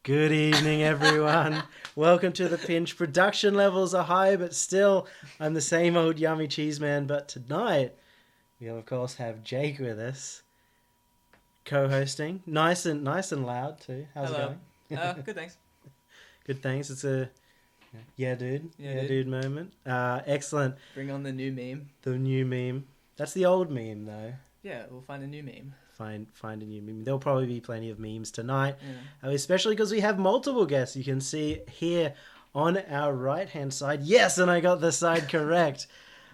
Good evening, everyone. Welcome to The Pinch. Production levels are high, but still, I'm the same old yummy cheese man. But tonight, we of course have Jake with us, co-hosting. Nice and loud too. How's Hello. it going? Good, thanks. Good, thanks. It's a Yeah, dude. dude moment. Excellent. Bring on the new meme. The new meme. That's the old meme though. Yeah, we'll find a new meme. Find a new meme. There'll probably be plenty of memes tonight, Yeah. especially because we have multiple guests. You can see here on our right hand side. Yes, and I got the side correct.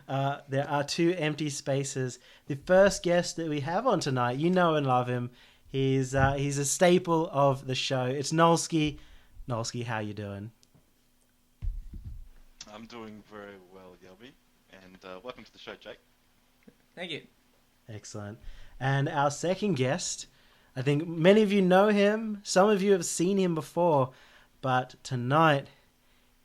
There are two empty spaces. The first guest that we have on tonight, you know and love him. He's a staple of the show. It's Nolski. Nolski, how you doing? I'm doing very well, Yelby, and welcome to the show, Jake. Thank you. Excellent. And our second guest, I think many of you know him. Some of you have seen him before, but tonight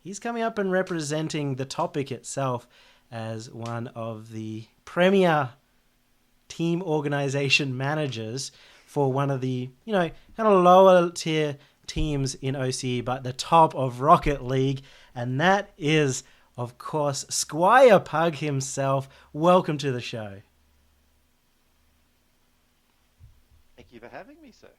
he's coming up and representing the topic itself as one of the premier team organization managers for one of the, kind of lower tier teams in OCE, but the top of Rocket League. And that is, of course, Squire Pug himself. Welcome to the show. Thank you for having me, sir.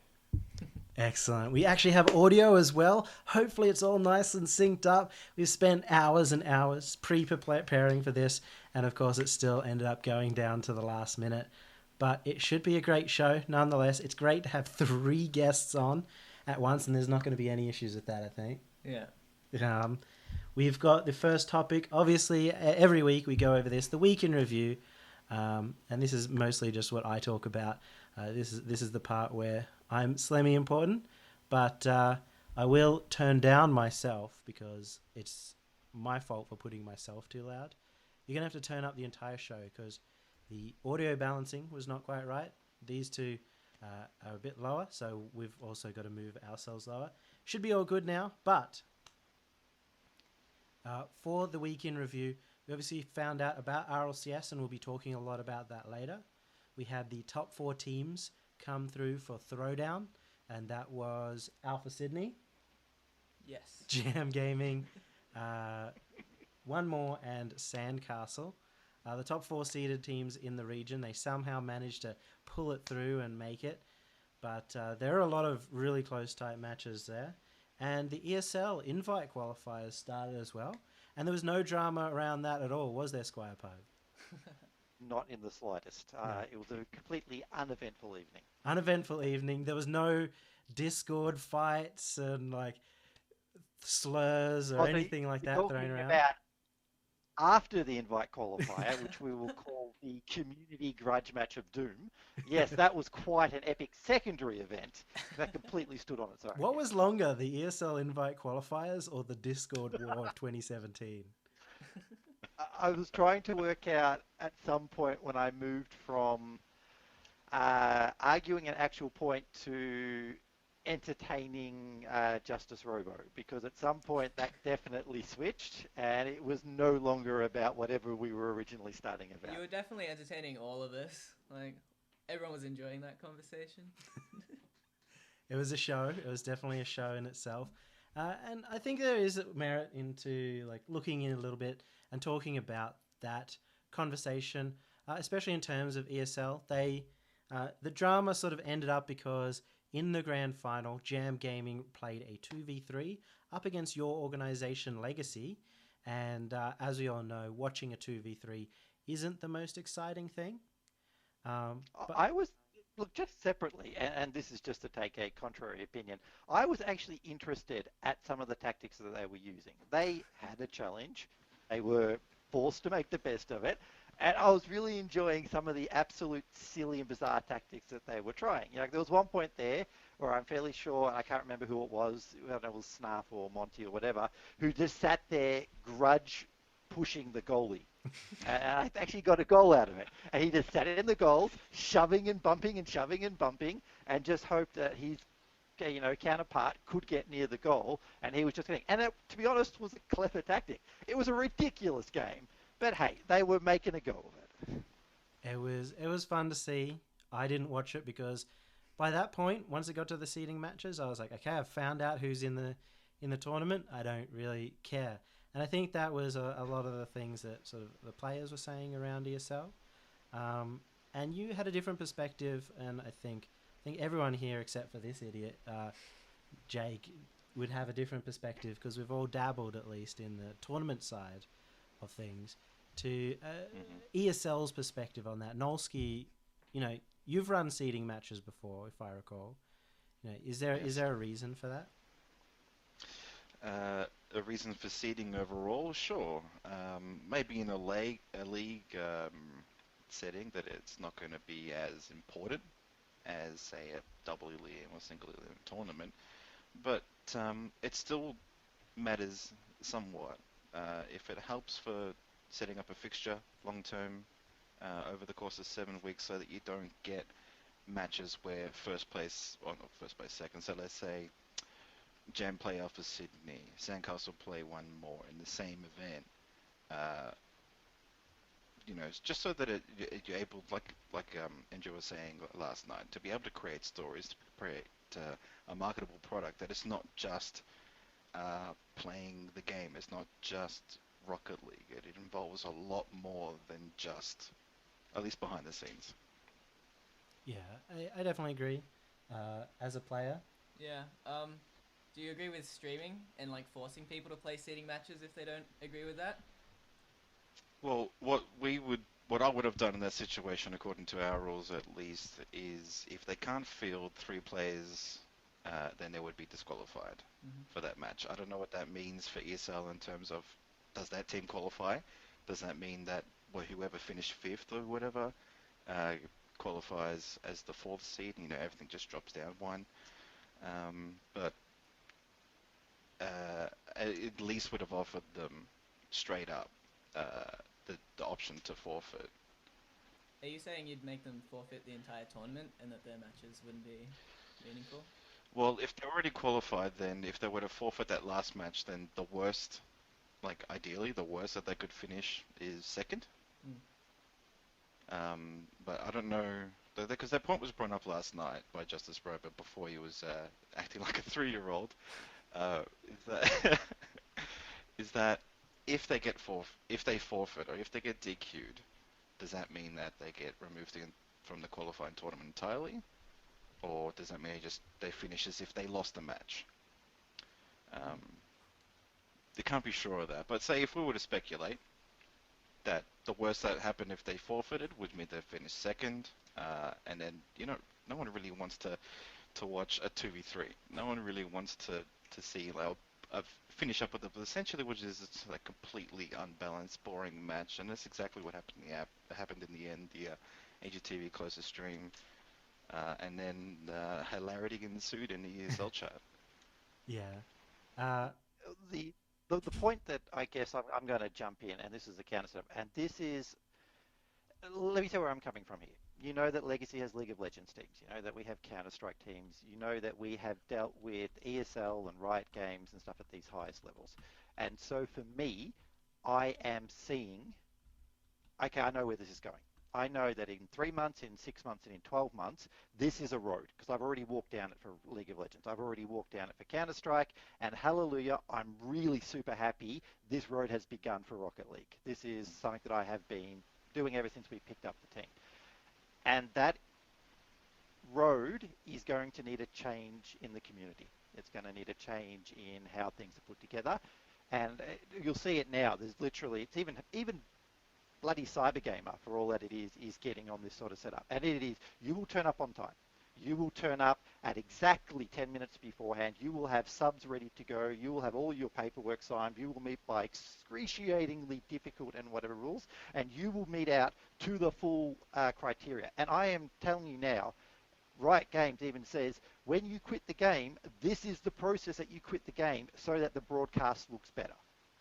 Excellent. We actually have audio as well. Hopefully it's all nice and synced up. We've spent hours and hours pre-preparing for this, and of course it still ended up going down to the last minute. But it should be a great show nonetheless. It's great to have 3 guests on at once, and there's not going to be any issues with that, I think. Yeah. We've got the first topic. Obviously, every week we go over this, the week in review, and this is mostly just what I talk about. This is the part where I'm slammy important, but I will turn down myself because it's my fault for putting myself too loud. You're going to have to turn up the entire show because the audio balancing was not quite right. These two are a bit lower, so we've also got to move ourselves lower. Should be all good now, but for the week in review, we obviously found out about RLCS, and we'll be talking a lot about that later. We had the top 4 teams come through for Throwdown, and that was Alpha Sydney, Yes. Jam Gaming, one more, and Sandcastle. The top 4 seeded teams in the region, they somehow managed to pull it through and make it, but there are a lot of really close tight matches there. And the ESL invite qualifiers started as well, and there was no drama around that at all, was there, Squire Pug? Not in the slightest. No. It was a completely uneventful evening. Uneventful evening. There was no Discord fights and like slurs or anything like that thrown Talking around. about after the invite qualifier, which we will call the community grudge match of doom. Yes, that was quite an epic secondary event that completely stood on its own. What was longer, the ESL invite qualifiers or the Discord war of 2017? I was trying to work out at some point when I moved from arguing an actual point to entertaining Justice Robo, because at some point that definitely switched and it was no longer about whatever we were originally starting about. You were definitely entertaining all of us. Like, everyone was enjoying that conversation. It was a show. It was definitely a show in itself. And I think there is merit into like looking in a little bit and talking about that conversation, especially in terms of ESL. The drama sort of ended up because in the grand final, Jam Gaming played a 2v3 up against your organization Legacy. And as we all know, watching a 2v3 isn't the most exciting thing. I was, look, just separately, and this is just to take a contrary opinion, I was actually interested at some of the tactics that they were using. They had a challenge. They were forced to make the best of it. And I was really enjoying some of the absolute silly and bizarre tactics that they were trying. You know, there was one point there where I'm fairly sure, and I can't remember who it was, I don't know, it was Snarf or Monty or whatever, who just sat there grudge pushing the goalie. And I actually got a goal out of it. And he just sat in the goals, shoving and bumping and shoving and bumping, and just hoped that his counterpart could get near the goal, and he was just getting. And it, to be honest, was a clever tactic. It was a ridiculous game, but hey, they were making a go of it. It was fun to see. I didn't watch it because by that point, once it got to the seeding matches, I was like, okay, I've found out who's in the tournament. I don't really care. And I think that was a lot of the things that sort of the players were saying around ESL. And you had a different perspective, and I think everyone here except for this idiot, Jake, would have a different perspective because we've all dabbled at least in the tournament side of things. To ESL's perspective on that, Nolski, you've run seeding matches before, if I recall. Is there a reason for that? A reason for seeding overall, sure. Maybe in a league setting that it's not going to be as important as, say, a double Liam or single Liam tournament, but it still matters somewhat. If it helps for setting up a fixture long term over the course of 7 weeks, so that you don't get matches where second. So let's say Jam play Alpha Sydney, Sandcastle play one more in the same event. Just so that you're able, like Andrew was saying last night, to be able to create stories, to create a marketable product that is not just playing the game. It's not just Rocket League. It involves a lot more than just, at least behind the scenes. Yeah, I definitely agree. As a player. Yeah. Do you agree with streaming and like forcing people to play seeding matches if they don't agree with that? Well, what I would have done in that situation, according to our rules at least, is if they can't field 3 players, then they would be disqualified for that match. I don't know what that means for ESL in terms of, does that team qualify? Does that mean that whoever finished 5th or whatever qualifies as the 4th seed? Everything just drops down 1. But at least would have offered them straight up the option to forfeit. Are you saying you'd make them forfeit the entire tournament and that their matches wouldn't be meaningful? Well, if they're already qualified, then if they were to forfeit that last match, then the worst, ideally, the worst that they could finish is 2nd. But I don't know, because that point was brought up last night by Justice Robert before he was acting like a 3-year-old. Is that if they forfeit or if they get DQ'd, does that mean that they get removed from the qualifying tournament entirely, or does that mean they finish as if they lost the match? They can't be sure of that. But say if we were to speculate that the worst that happened if they forfeited would mean they finished 2nd, and then no one really wants to watch a 2v3. No one really wants to see finish up with essentially, which is a completely unbalanced, boring match, and that's exactly what happened in the end. The AGTV closed the stream, and then hilarity ensued in the ESL chat. Yeah. The point that I guess I'm going to jump in, and this is the counter step, and this is, let me tell you where I'm coming from here. You know that Legacy has League of Legends teams. You know that we have Counter-Strike teams. You know that we have dealt with ESL and Riot Games and stuff at these highest levels. And so for me, I am seeing, okay, I know where this is going. I know that in 3 months, in 6 months, and in 12 months, this is a road, because I've already walked down it for League of Legends. I've already walked down it for Counter-Strike, and hallelujah, I'm really super happy this road has begun for Rocket League. This is something that I have been doing ever since we picked up the team. And that road is going to need a change in the community. It's going to need a change in how things are put together. And you'll see it now. There's literally, it's even bloody Cybergamer, for all that it is getting on this sort of setup. And it is, you will turn up on time. You will turn up at exactly 10 minutes beforehand. You will have subs ready to go. You will have all your paperwork signed. You will meet by excruciatingly difficult and whatever rules. And you will meet out to the full criteria. And I am telling you now, Riot Games even says, when you quit the game, this is the process that you quit the game so that the broadcast looks better.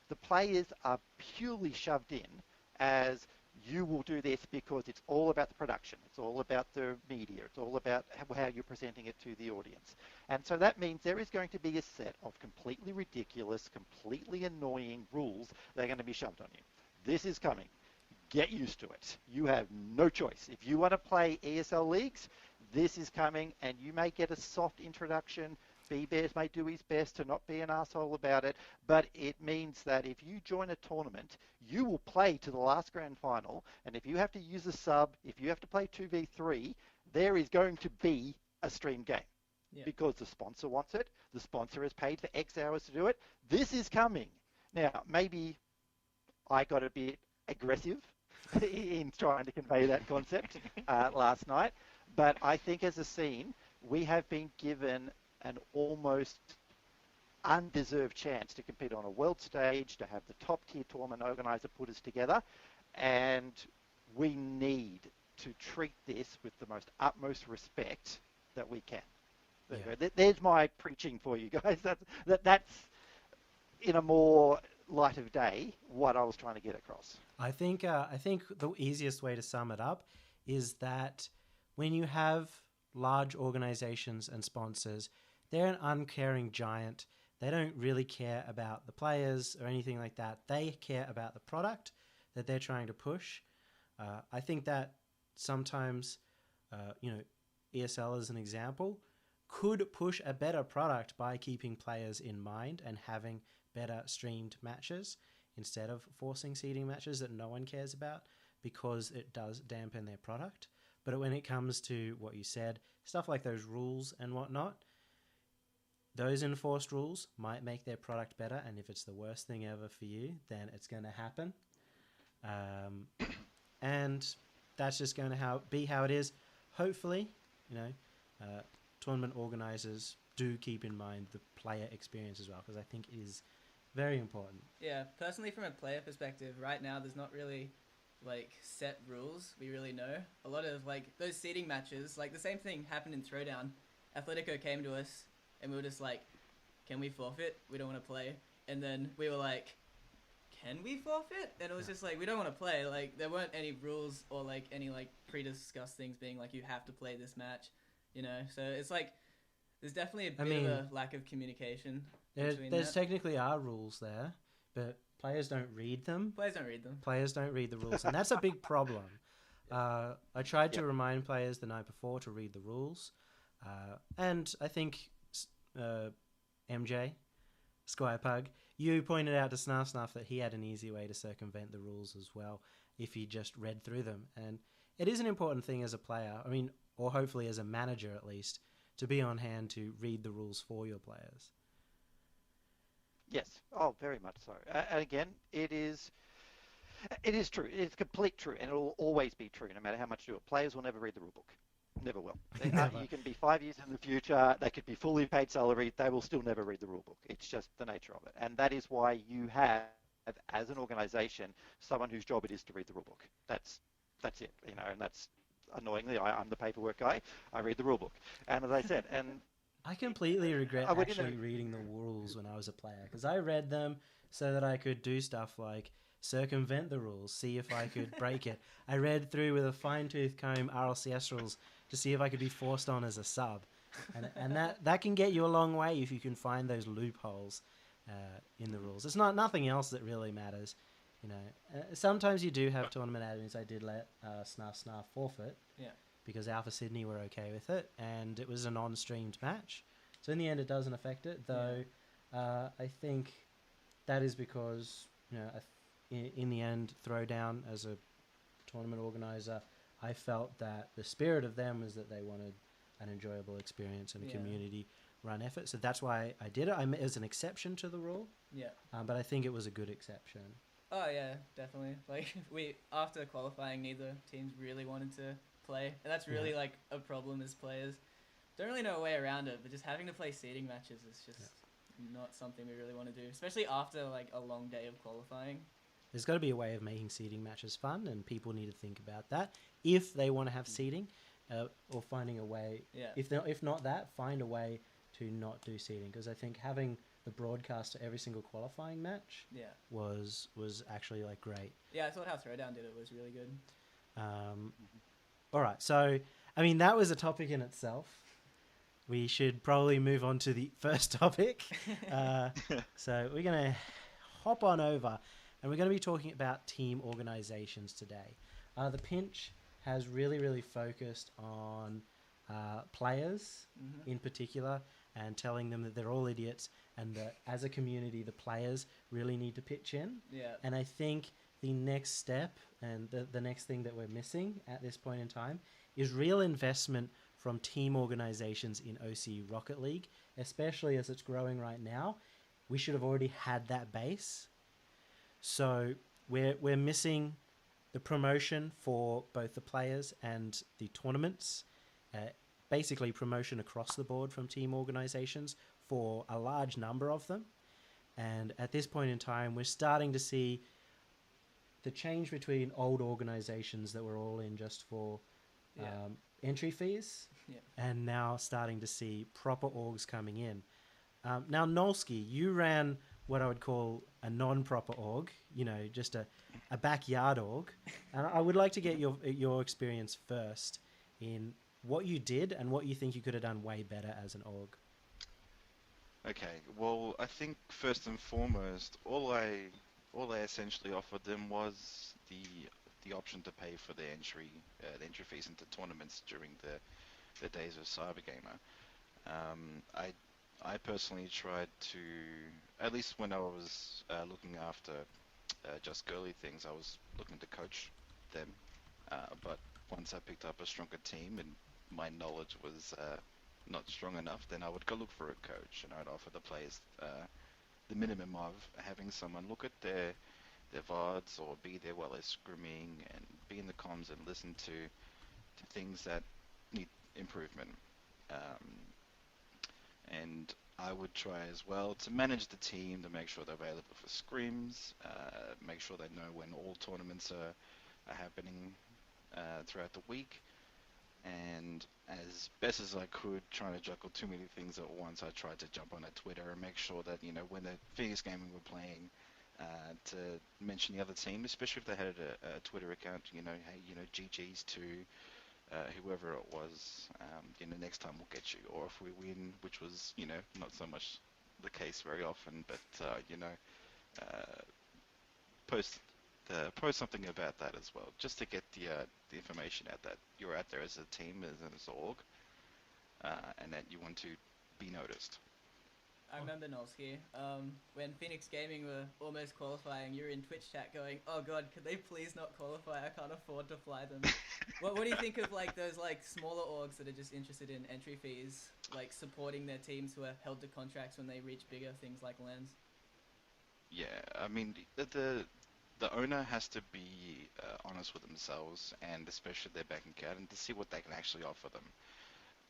The players are purely shoved in as you will do this because it's all about the production. It's all about the media. It's all about how you're presenting it to the audience. And so that means there is going to be a set of completely ridiculous, completely annoying rules that are going to be shoved on you. This is coming. Get used to it. You have no choice. If you want to play ESL leagues, This is coming, and you may get a soft introduction. B-Bears may do his best to not be an asshole about it, but it means that if you join a tournament, you will play to the last grand final, and if you have to use a sub, if you have to play 2v3, there is going to be a stream game. Yeah. Because the sponsor wants it, the sponsor has paid for X hours to do it. This is coming. Now, maybe I got a bit aggressive in trying to convey that concept last night, but I think as a scene, we have been given an almost undeserved chance to compete on a world stage, to have the top tier tournament organizer put us together, and we need to treat this with the most utmost respect that we can. Yeah. There's my preaching for you guys. That's in a more light of day what I was trying to get across. I think the easiest way to sum it up is that when you have large organizations and sponsors, they're an uncaring giant. They don't really care about the players or anything like that. They care about the product that they're trying to push. I think that sometimes, ESL as an example, could push a better product by keeping players in mind and having better streamed matches instead of forcing seeding matches that no one cares about, because it does dampen their product. But when it comes to what you said, stuff like those rules and whatnot, those enforced rules might make their product better, and if it's the worst thing ever for you, then it's going to happen. And that's just going to be how it is. Hopefully, tournament organizers do keep in mind the player experience as well, because I think it is very important. Yeah, personally from a player perspective, right now there's not really set rules we really know. A lot of those seeding matches, the same thing happened in Throwdown. Atletico came to us and we were just can we forfeit? We don't want to play. And then we were can we forfeit? And it was just we don't want to play. There weren't any rules or any pre-discussed things being you have to play this match, So it's there's definitely a bit of a lack of communication. There's technically are rules there, but players don't read them. Players don't read them. Players don't read the rules, and that's a big problem. I tried to remind players the night before to read the rules, and I think MJ, Squirepug, you pointed out to Snarf that he had an easy way to circumvent the rules as well if he just read through them. And it is an important thing as a player, or hopefully as a manager at least, to be on hand to read the rules for your players. Yes. Oh, very much so. And again, it is true. It's complete true, and it will always be true, no matter how much you do it. Players will never read the rule book. Never will. You can be 5 years in the future, they could be fully paid salary, they will still never read the rule book. It's just the nature of it. And that is why you have, as an organization, someone whose job it is to read the rule book. That's it, and that's annoyingly, I'm the paperwork guy. I read the rule book. And as I said, I completely regret actually reading the rules when I was a player, because I read them so that I could do stuff like circumvent the rules, see if I could break it. I read through with a fine-tooth comb RLCS rules to see if I could be forced on as a sub. And that can get you a long way if you can find those loopholes in the rules. It's nothing else that really matters. Sometimes you do have tournament admins. I did let Snarf forfeit. Yeah. Because Alpha Sydney were okay with it, and it was a non-streamed match. So in the end, it doesn't affect it, though. Yeah. I think that is because, in the end, Throwdown, as a tournament organizer, I felt that the spirit of them was that they wanted an enjoyable experience and a community-run effort. So that's why I did it. It was an exception to the rule. Yeah. But I think it was a good exception. Oh, yeah, definitely. After qualifying, neither teams really wanted to play, and that's really a problem as players. Don't really know a way around it, but just having to play seeding matches is just not something we really want to do, especially after a long day of qualifying. There's got to be a way of making seeding matches fun, and people need to think about that if they want to have seeding, or finding a way. Yeah. If not that, find a way to not do seeding, because I think having the broadcast to every single qualifying match was actually great. Yeah, I thought how Throwdown did it was really good. All right, so, that was a topic in itself. We should probably move on to the first topic. So we're going to hop on over, and we're going to be talking about team organizations today. The Pinch has really, really focused on players Mm-hmm. in particular, and telling them that they're all idiots and that as a community the players really need to pitch in. Yeah. And I think the next step and the next thing that we're missing at this point in time is real investment from team organizations in OCE Rocket League, especially as it's growing right now. We should have already had that base. So we're missing the promotion for both the players and the tournaments. Uh, Basically, promotion across the board from team organizations for a large number of them. And at this point in time, we're starting to see the change between old organizations that were all in just for Yeah. entry fees, Yeah. and now starting to see proper orgs coming in. Now, Nolski, you ran what I would call a non-proper org, just a backyard org. And I would like to get your experience first in what you did and what you think you could have done way better as an org. Okay, well, I think first and foremost, all I essentially offered them was the option to pay for the entry fees into tournaments during the days of Cybergamer. I personally tried to, at least when I was looking after just girly things, I was looking to coach them. But once I picked up a stronger team and my knowledge was not strong enough, then I would go look for a coach and I'd offer the players the minimum of having someone look at their VODs or be there while they're scrimming and be in the comms and listen to things that need improvement. Um, and I would try as well to manage the team to make sure they're available for scrims, make sure they know when all tournaments are happening throughout the week, and as best as I could, trying to juggle too many things at once, I tried to jump on a Twitter and make sure that, when the Phoenix Gaming were playing, to mention the other team, especially if they had a Twitter account, hey, GG's to whoever it was, next time we'll get you. Or if we win, which was, not so much the case very often, but, uh, post post something about that as well, just to get the information out that you're out there as a team, as an org, and that you want to be noticed. I remember Nolski, when Phoenix Gaming were almost qualifying, you were in Twitch chat going, "Oh God, could they please not qualify? I can't afford to fly them." What do you think of those smaller orgs that are just interested in entry fees, supporting their teams who are held to contracts when they reach bigger things like LANs? Yeah, I mean the owner has to be honest with themselves and especially their bank account and to see what they can actually offer them.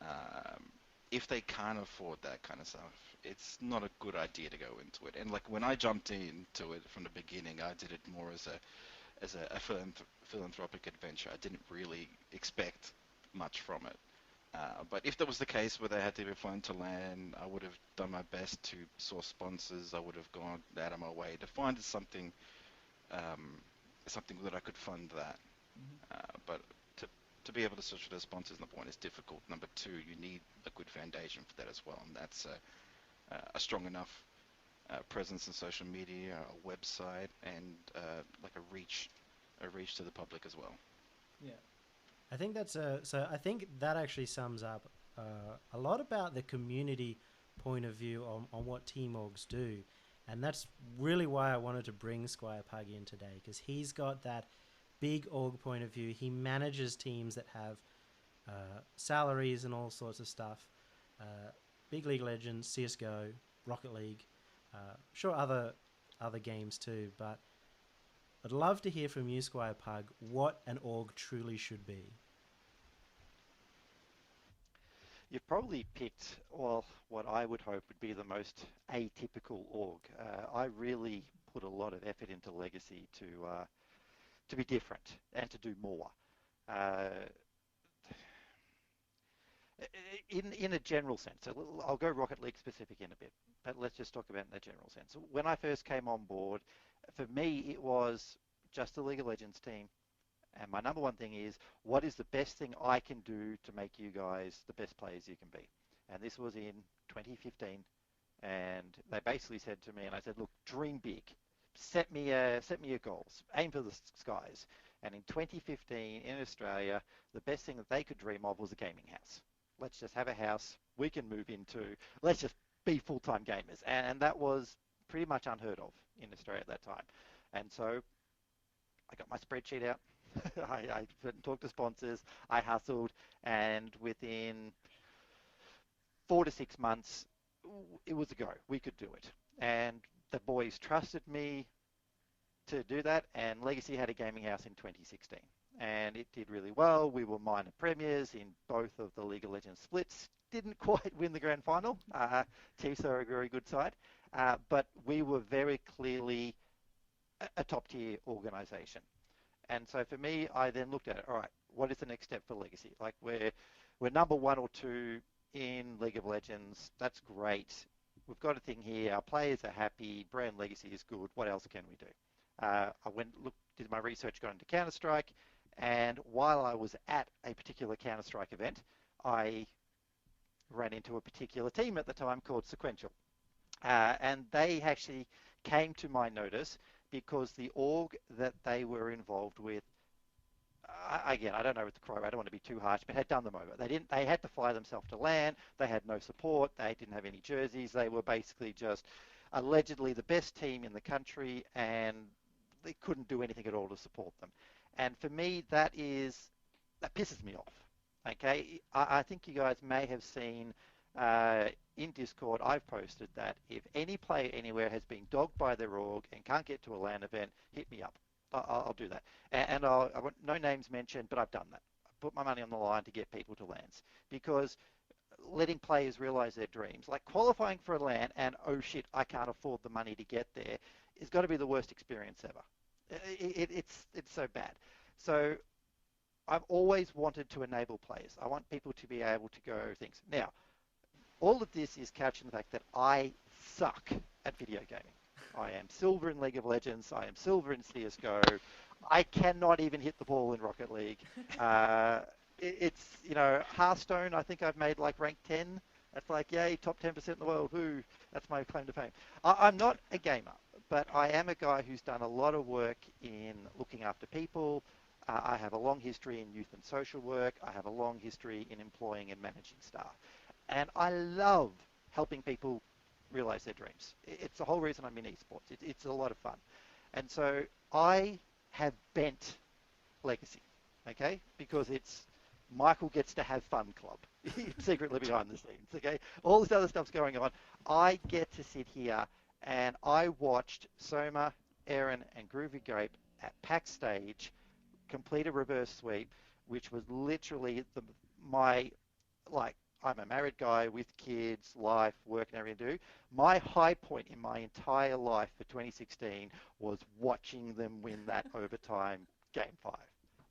Um, if they can't afford that kind of stuff, it's not a good idea to go into it. And when I jumped into it from the beginning, I did it more as a philanthropic adventure. I didn't really expect much from it. But if that was the case where they had to be flown to land, I would have done my best to source sponsors. I would have gone out of my way to find um, something that I could fund that. Mm-hmm. But to be able to search for those sponsors, number one, is difficult. Number two, you need a good foundation for that as well, and that's a strong enough presence in social media, a website, and a reach to the public as well. Yeah. I think so. I think that actually sums up a lot about the community point of view on what team orgs do, and that's really why I wanted to bring Squire Pug in today, because he's got that big org point of view. He manages teams that have salaries and all sorts of stuff. Big League Legends, CS:GO, Rocket League, sure other games too, but I'd love to hear from you, Squire Pug, what an org truly should be. You've probably picked, well, what I would hope would be the most atypical org. I really put a lot of effort into Legacy to be different and to do more. Uh, in a general sense, so I'll go Rocket League specific in a bit, but let's just talk about in a general sense. When I first came on board, for me it was just a League of Legends team, and my number one thing is, what is the best thing I can do to make you guys the best players you can be? And this was in 2015, and they basically said to me, and I said, look, dream big, set me your goals, aim for the skies. And in 2015 in Australia, the best thing that they could dream of was a gaming house. let's just have a house we can move into. Let's just be full-time gamers. And that was pretty much unheard of in Australia at that time. And so I got my spreadsheet out. I talked to sponsors. I hustled, and within 4 to 6 months, it was a go. We could do it. And the boys trusted me to do that, and Legacy had a gaming house in 2016. And it did really well. We were minor premiers in both of the League of Legends splits. Didn't quite win the grand final. Chiefs are a very good side. But we were very clearly a top-tier organization. And so for me, I then looked at it. All right, what is the next step for Legacy? Like we're number 1 or 2 in League of Legends. That's great. We've got a thing here. Our players are happy. Brand legacy is good. What else can we do? I did my research, got into Counter-Strike, and while I was at a particular Counter-Strike event, I ran into a particular team at the time called Sequential. And they actually came to my notice because the org that they were involved with, again, I don't know what the cry, I don't want to be too harsh, but had done them over. They had to fly themselves to LAN. They had no support. They didn't have any jerseys. They were basically just allegedly the best team in the country, and they couldn't do anything at all to support them. And for me, that pisses me off. Okay, I think you guys may have seen in Discord, I've posted that if any player anywhere has been dogged by their org and can't get to a LAN event, hit me up. I'll do that. And I want no names mentioned, but I've done that. I put my money on the line to get people to LANs, because letting players realize their dreams, like qualifying for a LAN and, oh shit, I can't afford the money to get there, is got to be the worst experience ever. It's so bad. So I've always wanted to enable players. I want people to be able to go things. Now, all of this is couched in the fact that I suck at video gaming. I am silver in League of Legends. I am silver in CSGO. I cannot even hit the ball in Rocket League. It's, Hearthstone, I think I've made like rank 10. That's like, yay, top 10% in the world. Woo, that's my claim to fame. I'm not a gamer, but I am a guy who's done a lot of work in looking after people. I have a long history in youth and social work. I have a long history in employing and managing staff. And I love helping people realize their dreams. It's the whole reason I'm in esports. It's a lot of fun. And so I have bent Legacy, okay? Because it's Michael gets to have fun club secretly behind the scenes, okay? All this other stuff's going on. I get to sit here and I watched Soma, Aaron, and Groovy Grape at Pack Stage complete a reverse sweep, which was literally I'm a married guy with kids, life, work, and everything to do. My high point in my entire life for 2016 was watching them win that overtime game 5,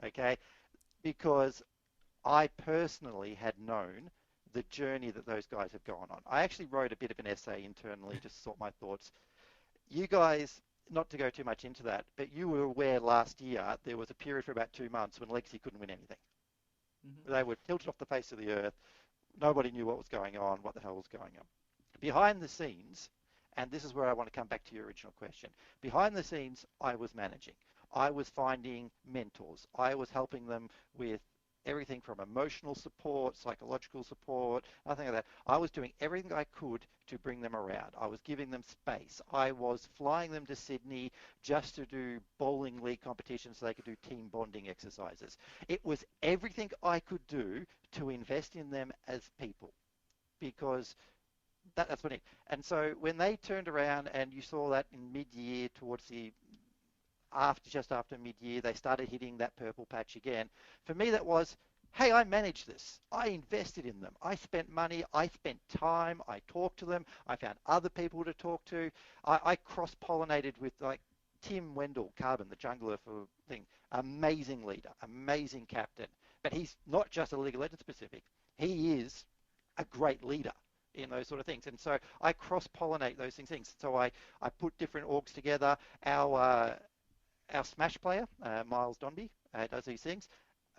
okay? Because I personally had known the journey that those guys have gone on. I actually wrote a bit of an essay internally to sort my thoughts. You guys, not to go too much into that, but you were aware last year there was a period for about 2 months when Legacy couldn't win anything. Mm-hmm. They were tilted off the face of the earth. Nobody knew what was going on, what the hell was going on. Behind the scenes, and this is where I want to come back to your original question, behind the scenes, I was managing. I was finding mentors. I was helping them with everything from emotional support, psychological support, nothing like that. I was doing everything I could to bring them around. I was giving them space. I was flying them to Sydney just to do bowling league competitions so they could do team bonding exercises. It was everything I could do to invest in them as people, because that's what it is. And so when they turned around, and you saw that in mid-year, towards the just after mid-year, they started hitting that purple patch again. For me, that was, hey, I managed this. I invested in them. I spent money. I spent time. I talked to them. I found other people to talk to. I cross-pollinated with like Tim Wendell, Carbon, the jungler for thing. Amazing leader, amazing captain. But he's not just a League of Legends specific. He is a great leader in those sort of things. And so I cross-pollinate those things. So I put different orgs together. Our Smash player, Miles Donby, does these things.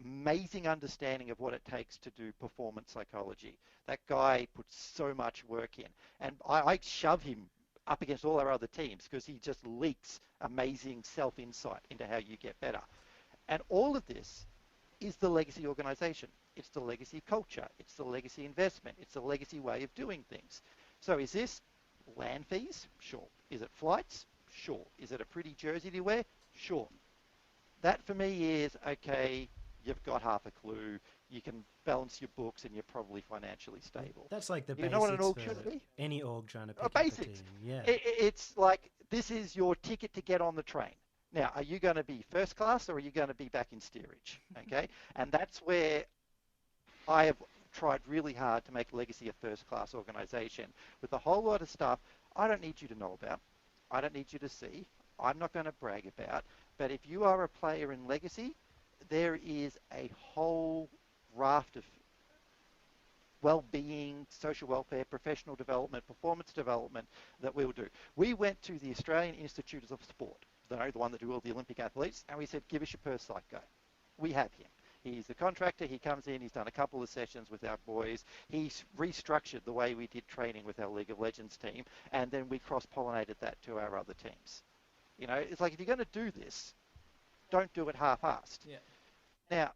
Amazing understanding of what it takes to do performance psychology. That guy puts so much work in. And I shove him up against all our other teams because he just leaks amazing self-insight into how you get better. And all of this is the Legacy organization. It's the legacy culture. It's the legacy investment. It's the legacy way of doing things. So is this land fees? Sure. Is it flights? Sure. Is it a pretty jersey to wear? Sure. That for me is, okay, you've got half a clue. You can balance your books and you're probably financially stable. That's like the You know what an basics org for should be? any org trying to pick up a Basics. team. Yeah. It's like, this is your ticket to get on the train. Now, are you going to be first class or are you going to be back in steerage? Okay. And that's where I have tried really hard to make Legacy a first-class organization with a whole lot of stuff I don't need you to know about. I don't need you to see. I'm not going to brag about. But if you are a player in Legacy, there is a whole raft of well-being, social welfare, professional development, performance development that we'll do. We went to the Australian Institute of Sport, the one that do all the Olympic athletes, and we said, give us your per site guy. We have him. He's the contractor. He comes in. He's done a couple of sessions with our boys. He's restructured the way we did training with our League of Legends team, and then we cross-pollinated that to our other teams. You know, it's like, if you're going to do this, don't do it half-assed. Yeah. Now,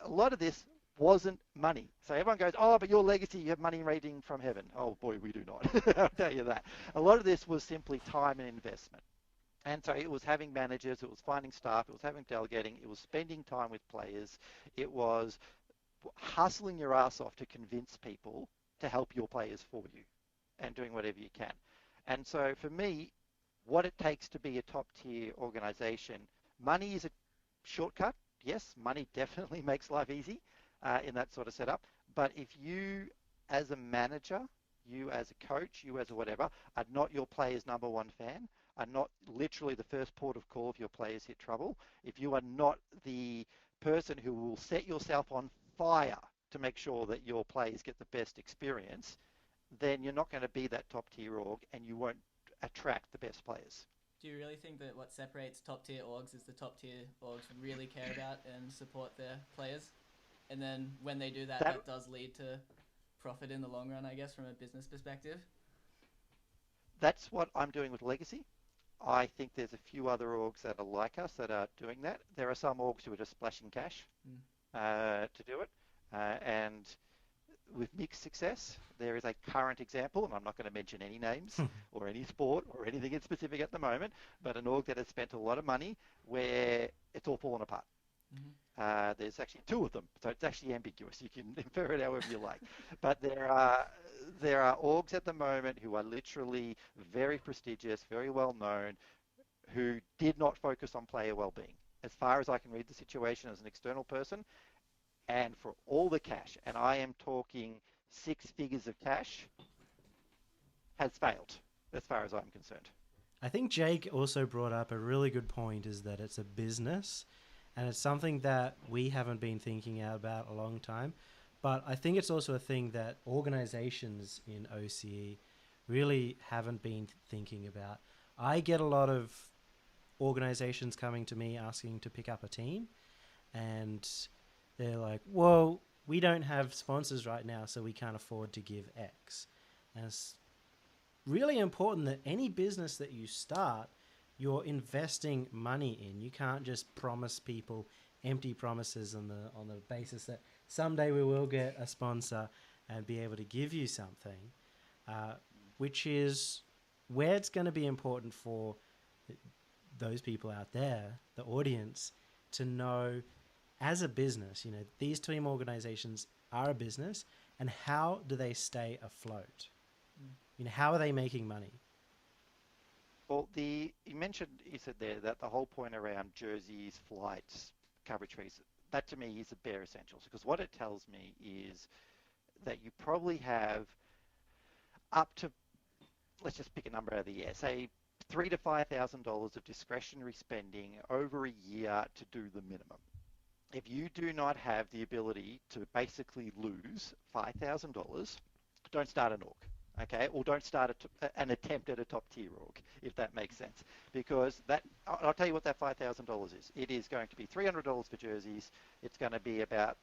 a lot of this wasn't money. So everyone goes, oh, but your Legacy, you have money raining from heaven. Oh, boy, we do not. I'll tell you that. A lot of this was simply time and investment. And so it was having managers, it was finding staff, it was having delegating, it was spending time with players, it was hustling your ass off to convince people to help your players for you and doing whatever you can. And so for me, what it takes to be a top tier organization, money is a shortcut. Yes, money definitely makes life easy in that sort of setup. But if you as a manager, you as a coach, you as a whatever, are not your player's number one fan, are not literally the first port of call if your players hit trouble, if you are not the person who will set yourself on fire to make sure that your players get the best experience, then you're not going to be that top tier org and you won't attract the best players. Do you really think that what separates top tier orgs is the top tier orgs really care about and support their players? And then when they do that, that does lead to profit in the long run, I guess, from a business perspective? That's what I'm doing with Legacy. I think there's a few other orgs that are like us that are doing that. There are some orgs who are just splashing cash to do it. And with mixed success, there is a current example, and I'm not going to mention any names or any sport or anything in specific at the moment, but an org that has spent a lot of money where it's all fallen apart. There's actually two of them, so it's actually ambiguous. You can infer it however you like. But there are orgs at the moment who are literally very prestigious, very well known, who did not focus on player well-being. As far as I can read the situation as an external person, and for all the cash, and I am talking 6 figures of cash, has failed as far as I'm concerned. I think Jake also brought up a really good point, is that it's a business, and it's something that we haven't been thinking about a long time. But I think it's also a thing that organizations in OCE really haven't been thinking about. I get a lot of organizations coming to me asking to pick up a team, and they're like, well, we don't have sponsors right now, so we can't afford to give X. And it's really important that any business that you start, you're investing money in. You can't just promise people empty promises on the basis that someday we will get a sponsor and be able to give you something, which is where it's going to be important for those people out there, the audience, to know as a business, these team organizations are a business, and how do they stay afloat? How are they making money? Well, you said there that the whole point around jerseys, flights, coverage fees, that to me is the bare essentials, because what it tells me is that you probably have up to, let's just pick a number out of the air, say $3,000 to $5,000 of discretionary spending over a year to do the minimum. If you do not have the ability to basically lose $5,000, don't start an org. Okay, or don't start an attempt at a top tier org, if that makes sense. Because I'll tell you what that $5,000 is. It is going to be $300 for jerseys. It's going to be about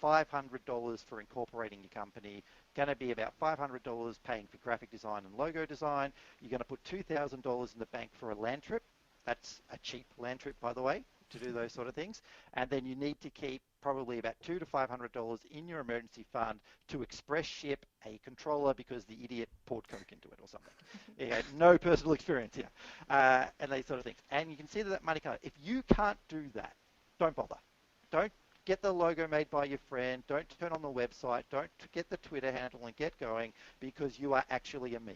$500 for incorporating your company. Going to be about $500 paying for graphic design and logo design. You're going to put $2,000 in the bank for a land trip. That's a cheap land trip, by the way. to do those sort of things. And then you need to keep probably about $200 to $500 in your emergency fund to express ship a controller because the idiot poured Coke into it or something. Yeah, no personal experience here. And these sort of things. And you can see that money comes. If you can't do that, don't bother. Don't get the logo made by your friend. Don't turn on the website. Don't get the Twitter handle and get going, because you are actually a meme.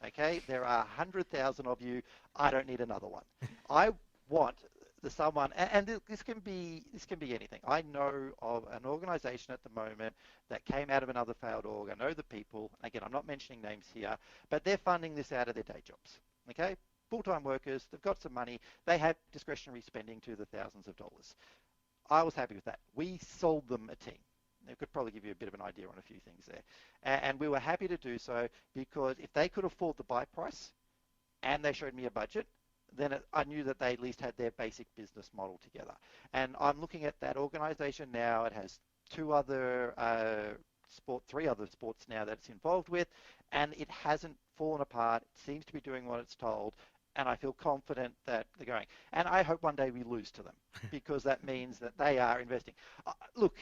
Okay? There are 100,000 of you. I don't need another one. I want someone, and this can be anything. I know of an organization at the moment that came out of another failed org. I know the people. Again, I'm not mentioning names here, but they're funding this out of their day jobs. Okay? Full-time workers, they've got some money. They have discretionary spending to the thousands of dollars. I was happy with that. We sold them a team. They could probably give you a bit of an idea on a few things there. And we were happy to do so because if they could afford the buy price and they showed me a budget, then I knew that they at least had their basic business model together. And I'm looking at that organization now. It has three other sports now that it's involved with, and it hasn't fallen apart. It seems to be doing what it's told. And I feel confident that they're going. And I hope one day we lose to them, because that means that they are investing. Look,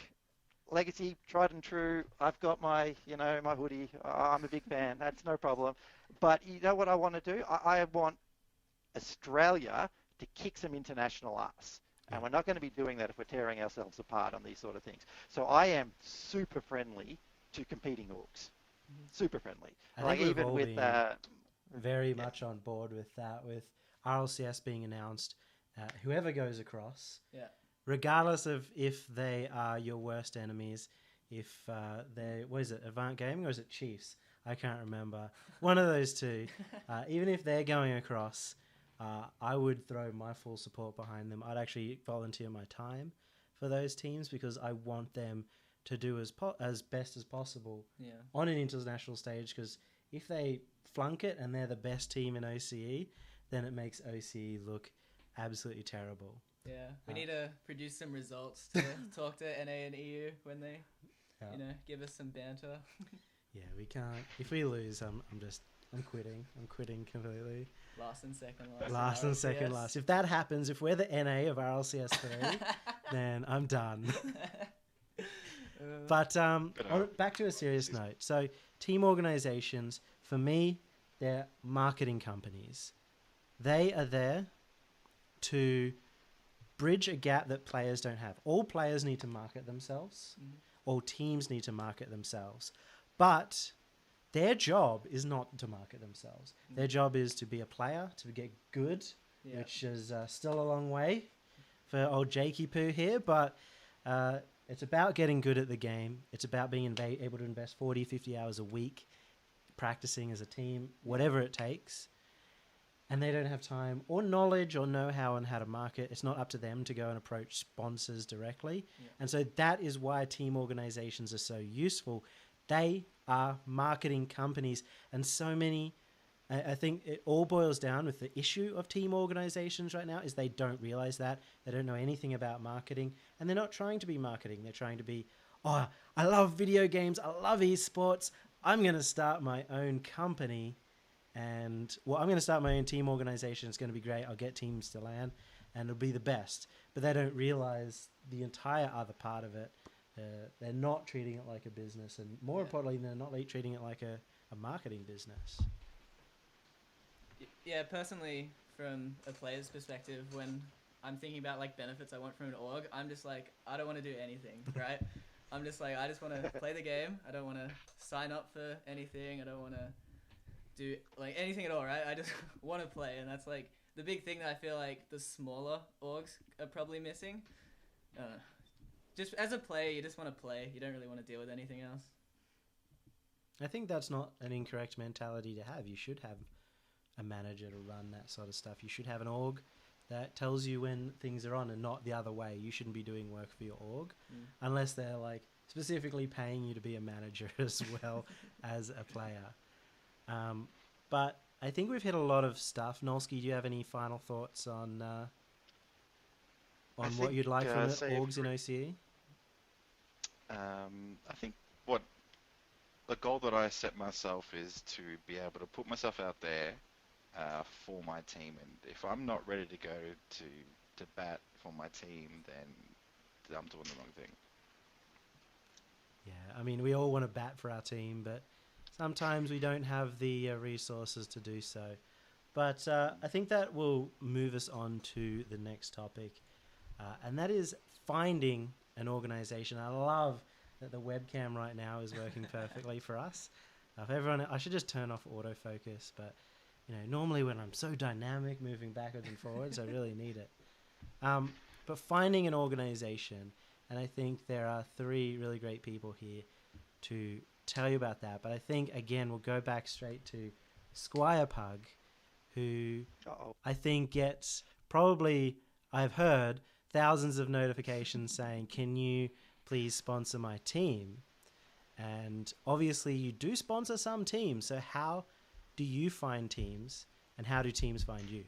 legacy, tried and true. I've got my hoodie. I'm a big fan. That's no problem. But you know what I want to do? I want Australia to kick some international ass. And we're not going to be doing that if we're tearing ourselves apart on these sort of things. So I am super friendly to competing orgs. Super friendly. Like even with very much on board with that, with RLCS being announced, whoever goes across, regardless of if they are your worst enemies, if they're, what is it, Avant Gaming or is it Chiefs? I can't remember. One of those two. Even if they're going across, I would throw my full support behind them. I'd actually volunteer my time for those teams because I want them to do as best as possible on an international stage, because if they flunk it and they're the best team in OCE, then it makes OCE look absolutely terrible. Yeah, we need to produce some results to talk to NA and EU when they, give us some banter. Yeah, we can't. If we lose, I'm quitting. I'm quitting completely. Last and second last. Last and second last. If that happens, if we're the NA of RLCS 3, then I'm done. But back to a serious note. So team organizations, for me, they're marketing companies. They are there to bridge a gap that players don't have. All players need to market themselves. All teams need to market themselves. But their job is not to market themselves. Their job is to be a player, to get good, which is still a long way for old Jakey Poo here, but it's about getting good at the game. It's about being able to invest 40, 50 hours a week practicing as a team, whatever it takes. And they don't have time or knowledge or know-how on how to market. It's not up to them to go and approach sponsors directly. And so that is why team organizations are so useful. They are marketing companies, and so many, I think it all boils down with the issue of team organizations right now is they don't realize that. They don't know anything about marketing, and they're not trying to be marketing. They're trying to be, I love video games. I love esports. I'm going to start my own company, and I'm going to start my own team organization. It's going to be great. I'll get teams to LAN, and it'll be the best. But they don't realize the entire other part of it. They're not treating it like a business, and more importantly, they're not treating it like a marketing business. Yeah, personally, from a player's perspective, when I'm thinking about like benefits I want from an org, I'm just like, I don't want to do anything, right? I'm just like, I just want to play the game. I don't want to sign up for anything. I don't want to do like anything at all, right? I just want to play, and that's like the big thing that I feel like the smaller orgs are probably missing. Just as a player, you just want to play. You don't really want to deal with anything else. I think that's not an incorrect mentality to have. You should have a manager to run that sort of stuff. You should have an org that tells you when things are on and not the other way. You shouldn't be doing work for your org unless they're like specifically paying you to be a manager as well as a player. But I think we've hit a lot of stuff. Nolsky, do you have any final thoughts on what you'd like from the orgs in OCE? I think the goal that I set myself is to be able to put myself out there for my team, and if I'm not ready to go to bat for my team, then I'm doing the wrong thing. Yeah, I mean, we all want to bat for our team, but sometimes we don't have the resources to do so. But I think that will move us on to the next topic, and that is finding an organization. I love that the webcam right now is working perfectly for us. If everyone, I should just turn off autofocus, but normally when I'm so dynamic, moving backwards and forwards, I really need it. But finding an organization, and I think there are 3 really great people here to tell you about that. But I think, again, we'll go back straight to Squire Pug, who I think gets probably, I've heard, thousands of notifications saying, can you please sponsor my team? And obviously you do sponsor some teams. So how do you find teams, and how do teams find you?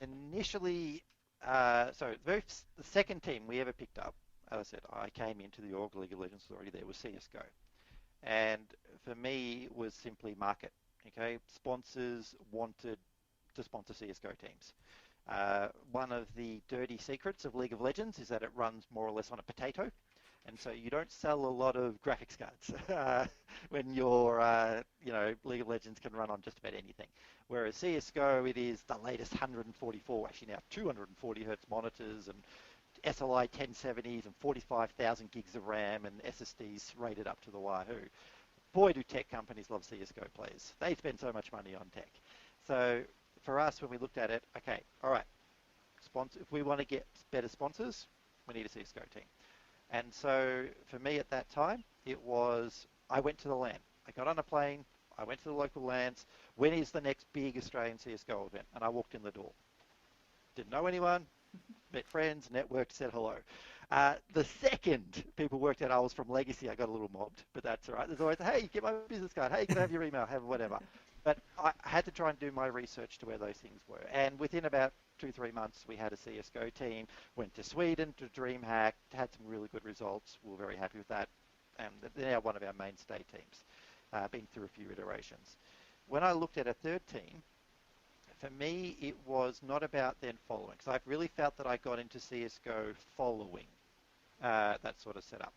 Initially, the second team we ever picked up, as I said, I came into the org, League of Legends was already there, was CSGO. And for me, it was simply market. Okay, sponsors wanted to sponsor CSGO teams. One of the dirty secrets of League of Legends is that it runs more or less on a potato. And so you don't sell a lot of graphics cards when your League of Legends can run on just about anything. Whereas CSGO, it is the latest 144, actually now 240 hertz monitors and SLI 1070s and 45,000 gigs of RAM and SSDs rated up to the wahoo. Boy, do tech companies love CSGO players. They spend so much money on tech. So for us, when we looked at it, okay, all right, if we want to get better sponsors, we need a CSGO team. And so for me at that time, it was, I went to the LAN. I got on a plane, I went to the local LANs. When is the next big Australian CSGO event? And I walked in the door. Didn't know anyone, met friends, networked, said hello. The second people worked out I was from Legacy, I got a little mobbed, but that's all right. There's always, hey, get my business card. Hey, can I have your email? Have whatever. But I had to try and do my research to where those things were. And within about 2-3 months, we had a CSGO team, went to Sweden, to DreamHack, had some really good results. We were very happy with that. And they're now one of our mainstay teams, been through a few iterations. When I looked at a third team, for me, it was not about then following. So I've really felt that I got into CSGO following that sort of setup.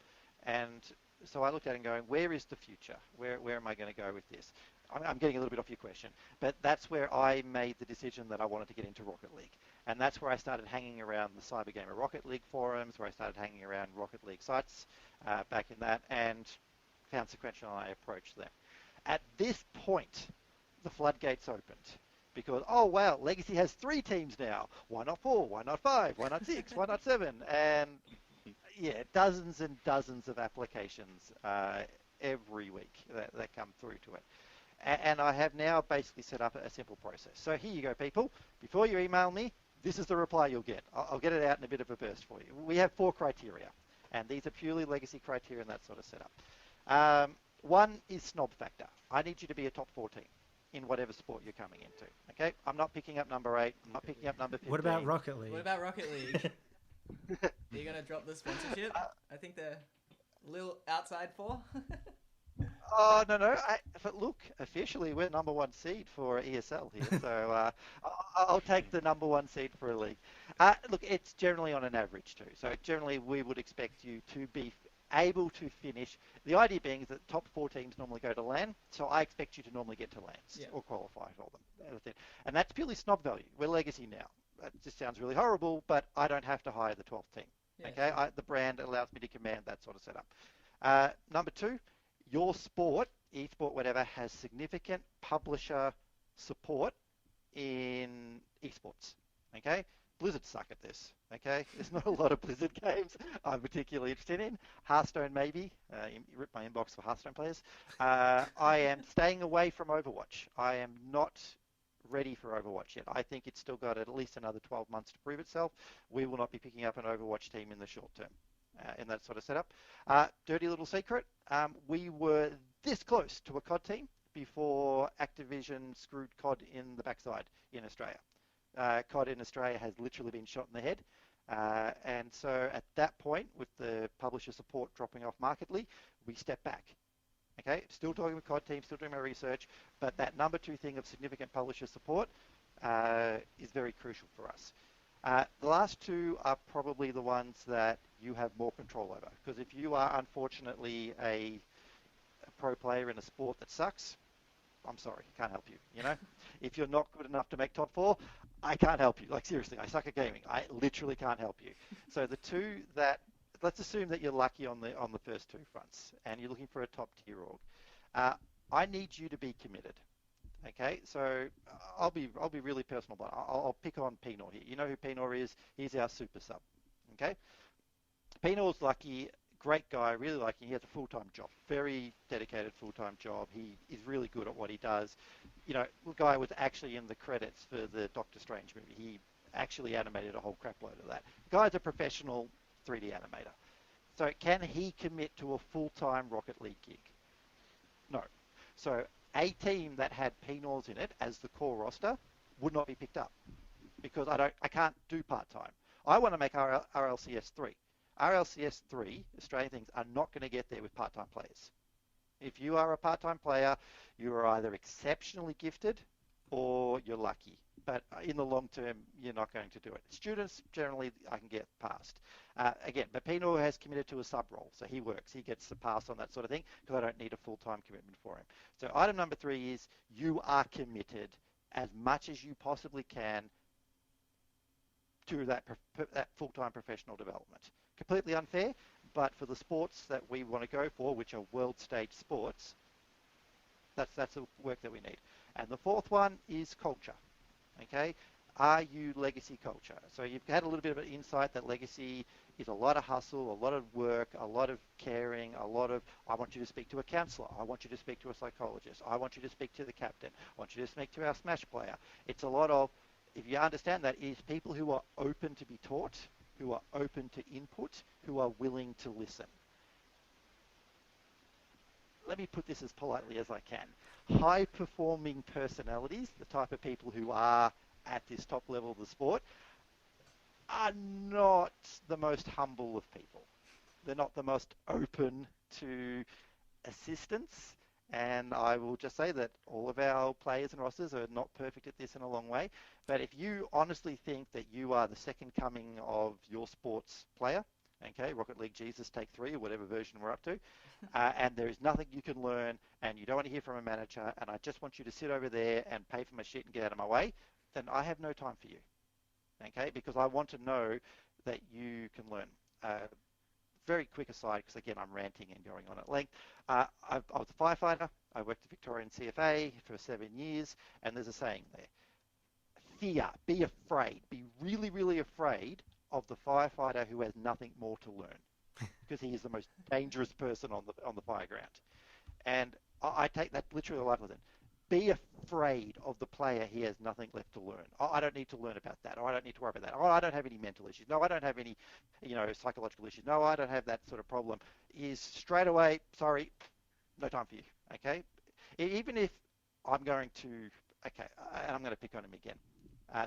And so I looked at it and going, where is the future? Where am I going to go with this? I'm getting a little bit off your question, but that's where I made the decision that I wanted to get into Rocket League. And that's where I started hanging around the Cybergamer Rocket League forums, where I started hanging around Rocket League sites back in that, and found Sequential and I approached them. At this point, the floodgates opened. Because, oh, wow, Legacy has 3 teams now. Why not 4? Why not 5? Why not 6? Why not 7? And, yeah, dozens and dozens of applications every week that come through to it. And I have now basically set up a simple process. So here you go, people. Before you email me, this is the reply you'll get. I'll get it out in a bit of a burst for you. We have 4 criteria, and these are purely Legacy criteria and that sort of setup. One is snob factor. I need you to be a top 4 team in whatever sport you're coming into. Okay, I'm not picking up number 8. I'm not picking up number 15. What about Rocket League? What about Rocket League? Are you gonna drop the sponsorship? I think they're a little outside for. Oh, no. But look, officially we're number 1 seed for ESL here, so I'll take the number 1 seed for a league. Look, it's generally on an average too. So generally we would expect you to be able to finish. The idea being is that top 4 teams normally go to LAN, so I expect you to normally get to LANs or qualify for them. And that's purely snob value. We're Legacy now. That just sounds really horrible, but I don't have to hire the 12th team. Yeah, okay, sure. The brand allows me to command that sort of setup. Number 2, your sport, esport, whatever, has significant publisher support in esports. Okay, Blizzard suck at this. Okay, there's not a lot of Blizzard games I'm particularly interested in. Hearthstone maybe. You ripped my inbox for Hearthstone players. I am staying away from Overwatch. I am not ready for Overwatch yet. I think it's still got at least another 12 months to prove itself. We will not be picking up an Overwatch team in the short term in that sort of setup. Dirty little secret, we were this close to a COD team before Activision screwed COD in the backside in Australia. COD in Australia has literally been shot in the head. And so at that point, with the publisher support dropping off markedly, we step back. Okay, still talking with COD teams, still doing my research, but that number 2 thing of significant publisher support is very crucial for us. The last two are probably the ones that you have more control over. Because if you are unfortunately a pro player in a sport that sucks, I'm sorry, can't help you. You know, if you're not good enough to make top four, I can't help you. Like seriously, I suck at gaming. I literally can't help you. So the two that let's assume that you're lucky on the first two fronts, and you're looking for a top tier org. Uh, I need you to be committed. Okay, so I'll be really personal, but I'll pick on Pinor here. You know who Pinor is? He's our super sub. Okay, Pinor's lucky, great guy, really lucky. He has a full-time job, very dedicated full-time job. He is really good at what he does. You know, the guy was actually in the credits for the Doctor Strange movie. He actually animated a whole crapload of that. The guy's a professional 3D animator. So can he commit to a full-time Rocket League gig? No. So a team that had Pinors in it as the core roster would not be picked up because I can't do part-time. I want to make RLCS 3. RLCS 3, Australian things, are not going to get there with part-time players. If you are a part-time player, you are either exceptionally gifted or you're lucky. But in the long term, you're not going to do it. Students, generally, I can get past. Again, but Pino has committed to a sub role, so he works. He gets the pass on that sort of thing because I don't need a full-time commitment for him. So item number 3 is you are committed as much as you possibly can to that full-time professional development. Completely unfair, but for the sports that we want to go for, which are world stage sports, that's the work that we need. And the fourth one is culture. Okay, are you legacy culture? So you've had a little bit of an insight that legacy is a lot of hustle, a lot of work, a lot of caring, a lot of, I want you to speak to a counselor, I want you to speak to a psychologist, I want you to speak to the captain, I want you to speak to our Smash player. It's a lot of, if you understand that, is people who are open to be taught, who are open to input, who are willing to listen. Let me put this as politely as I can. High-performing personalities, the type of people who are at this top level of the sport, are not the most humble of people. They're not the most open to assistance. And I will just say that all of our players and rosters are not perfect at this in a long way. But if you honestly think that you are the second coming of your sports player, okay, Rocket League Jesus Take 3 or whatever version we're up to, and there is nothing you can learn and you don't want to hear from a manager and I just want you to sit over there and pay for my shit and get out of my way, then I have no time for you, okay, because I want to know that you can learn. Very quick aside, because again, I'm ranting and going on at length. I was a firefighter. I worked at Victorian CFA for 7 years, and there's a saying there. Fear, be afraid, be really, really afraid of the firefighter who has nothing more to learn, because he is the most dangerous person on the fire ground. And I take that literally a life lesson. Be afraid of the player he has nothing left to learn. Oh, I don't need to learn about that. Or I don't need to worry about that. Oh, I don't have any mental issues. No, I don't have any, psychological issues. No, I don't have that sort of problem. Is straight away, sorry, no time for you. Okay? Even if I'm going to, okay, and I'm going to pick on him again.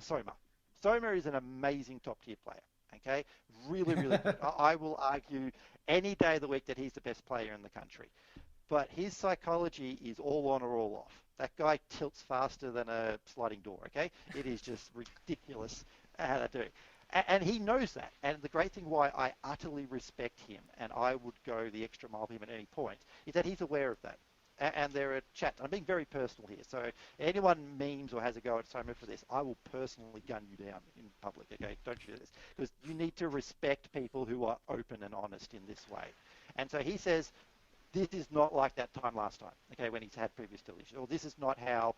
Soma. Soma is an amazing top tier player. Okay? Really, really good. I will argue any day of the week that he's the best player in the country. But his psychology is all on or all off. That guy tilts faster than a sliding door, okay? It is just ridiculous how to do. And he knows that. And the great thing why I utterly respect him, and I would go the extra mile for him at any point, is that he's aware of that. And there are chats. I'm being very personal here. So anyone memes or has a go at Soma for this, I will personally gun you down in public, okay? Don't do this. Because you need to respect people who are open and honest in this way. And so he says, this is not like that time last time, okay, when he's had previous deletions. Or this is not how,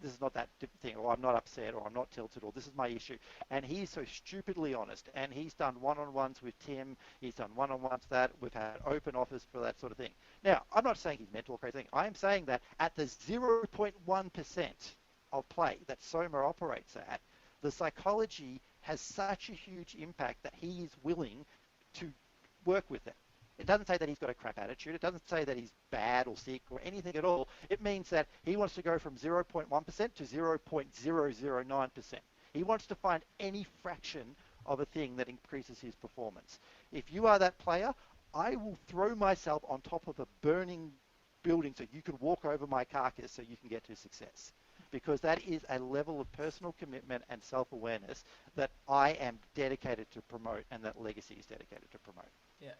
this is not that thing, or I'm not upset, or I'm not tilted, or this is my issue. And he's so stupidly honest. And he's done one-on-ones with Tim. He's done one-on-ones for that. We've had open offers for that sort of thing. Now, I'm not saying he's mental or crazy. I am saying that at the 0.1% of play that Soma operates at, the psychology has such a huge impact that he is willing to work with it. It doesn't say that he's got a crap attitude. It doesn't say that he's bad or sick or anything at all. It means that he wants to go from 0.1% to 0.009%. He wants to find any fraction of a thing that increases his performance. If you are that player, I will throw myself on top of a burning building so you can walk over my carcass so you can get to success. because that is a level of personal commitment and self-awareness that I am dedicated to promote, and that Legacy is dedicated to promote. Yeah.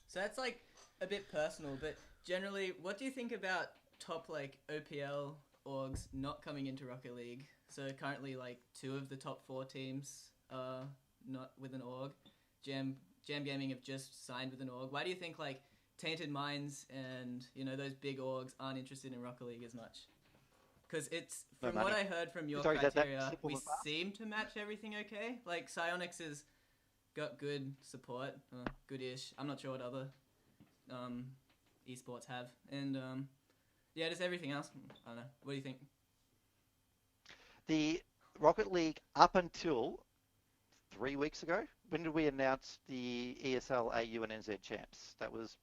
So that's like a bit personal, but generally, what do you think about top like OPL orgs not coming into Rocket League? So currently, like 2 of the top 4 teams are not with an org. Jam Gaming have just signed with an org. Why do you think like Tainted Minds and those big orgs aren't interested in Rocket League as much? Because it's from what I heard from your criteria, we seem to match everything okay. Like Psyonix has got good support, good-ish. I'm not sure what other esports have, and yeah, just everything else. I don't know. What do you think? The Rocket League up until 3 weeks ago, when did we announce the ESL, AU, and NZ champs? That was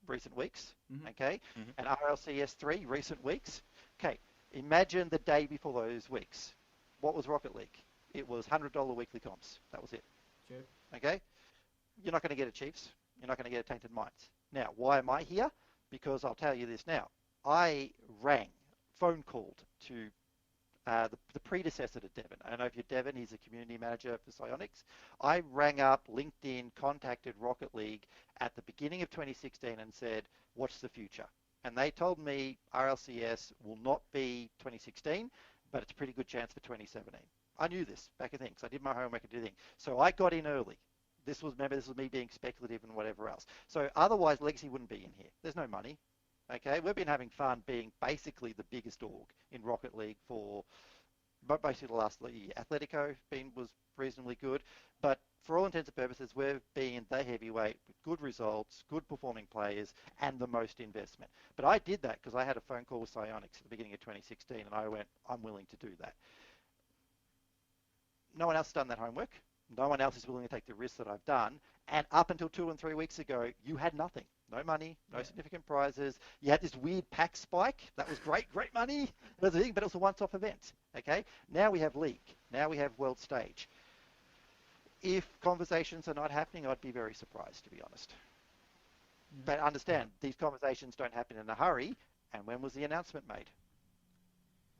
recent weeks, okay? Mm-hmm. And RLCS 3, recent weeks. Okay, imagine the day before those weeks. What was Rocket League? It was $100 weekly comps. That was it. Sure. Okay? You're not going to get a Chiefs. You're not going to get a Tainted Minds. Now, why am I here? Because I'll tell you this now. I phone called to the predecessor to Devon. I don't know if you're Devon, he's a community manager for Psyonix. I rang up, LinkedIn, contacted Rocket League at the beginning of 2016 and said, what's the future? And they told me RLCS will not be 2016, but it's a pretty good chance for 2017. I knew this back in things. I did my homework and did things. So I got in early. This was me being speculative and whatever else. So otherwise, Legacy wouldn't be in here. There's no money. Okay, we've been having fun being basically the biggest org in Rocket League for basically the last year. Atletico was reasonably good, but for all intents and purposes, we've been the heavyweight with good results, good performing players, and the most investment. But I did that because I had a phone call with Psyonix at the beginning of 2016, and I went, I'm willing to do that. No one else has done that homework. No one else is willing to take the risks that I've done. And up until 2 and 3 weeks ago, you had nothing. No money, no significant prizes. You had this weird pack spike. That was great money. It was a thing, but it was a once-off event. Okay? Now we have League. Now we have World Stage. If conversations are not happening, I'd be very surprised, to be honest. But understand, these conversations don't happen in a hurry. And when was the announcement made?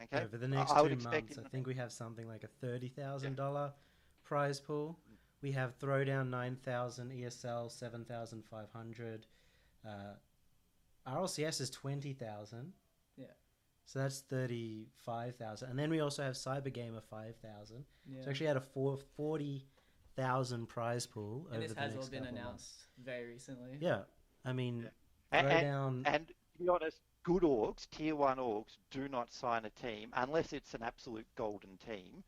Okay? Over the next 2 months, I think we have something like a $30,000 prize pool. We have Throwdown 9,000, ESL 7,500. RLCS is 20,000. Yeah. So that's 35,000. And then we also have Cybergamer 5,000. Yeah. So actually had a 40,000 prize pool. And over this the has next all been couple announced very recently. Yeah. I mean, Throwdown... And to be honest, good orgs, tier 1 orgs, do not sign a team unless it's an absolute golden team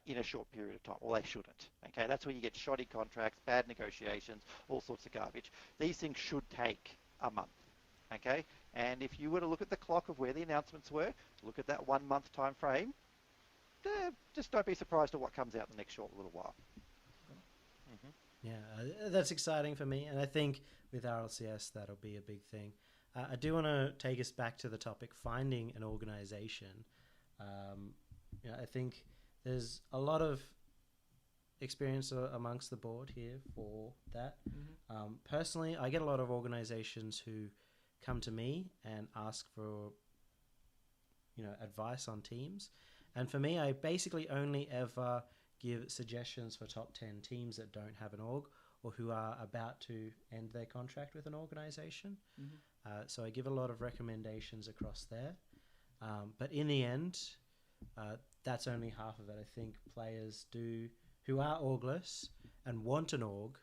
in a short period of time. Well, they shouldn't. Okay, that's where you get shoddy contracts, bad negotiations, all sorts of garbage. These things should take a month. Okay, and if you were to look at the clock of where the announcements were, look at that 1 month time frame, just don't be surprised at what comes out in the next short little while. Yeah, that's exciting for me, and I think with RLCS that'll be a big thing. I do want to take us back to the topic, finding an organization. I think there's a lot of experience amongst the board here for that. Personally, I get a lot of organizations who come to me and ask for advice on teams, and for me, I basically only ever give suggestions for top 10 teams that don't have an org or who are about to end their contract with an organization. So I give a lot of recommendations across there, but in the end, that's only half of it. I think players who are orgless and want an org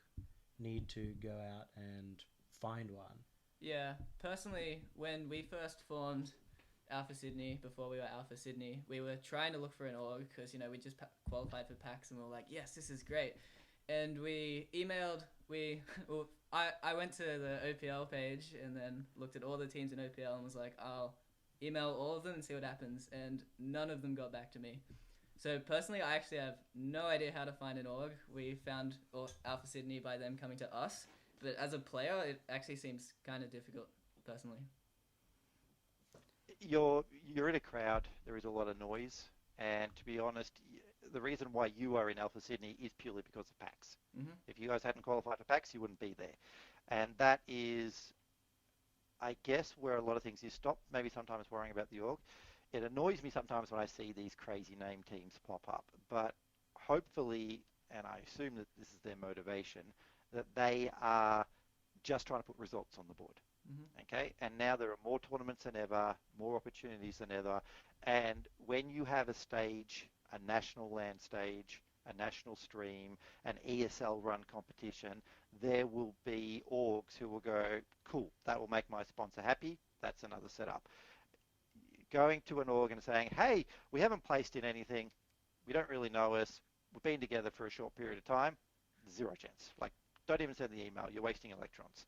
need to go out and find one. Yeah, personally, when we first formed Alpha Sydney, before we were Alpha Sydney, we were trying to look for an org because, we just qualified for PAX and we were like, yes, this is great. And we emailed, I went to the OPL page and then looked at all the teams in OPL and was like, I'll email all of them and see what happens. And none of them got back to me. So personally, I actually have no idea how to find an org. We found Alpha Sydney by them coming to us. But as a player, it actually seems kind of difficult, personally. You're in a crowd. There is a lot of noise. And to be honest, the reason why you are in Alpha Sydney is purely because of PAX. If you guys hadn't qualified for PAX, you wouldn't be there. And that is, I guess, where a lot of things is stop. Maybe sometimes worrying about the org. it annoys me sometimes when I see these crazy name teams pop up, but hopefully, and I assume that this is their motivation, that they are just trying to put results on the board. Mm-hmm. Okay, and now there are more tournaments than ever, more opportunities than ever, and when you have a stage, a national land stage, a national stream, an ESL run competition, there will be orgs who will go, cool, that will make my sponsor happy, that's another setup. Going to an org and saying, hey, we haven't placed in anything, we don't really know us, we've been together for a short period of time, zero chance. Like, don't even send the email, you're wasting electrons.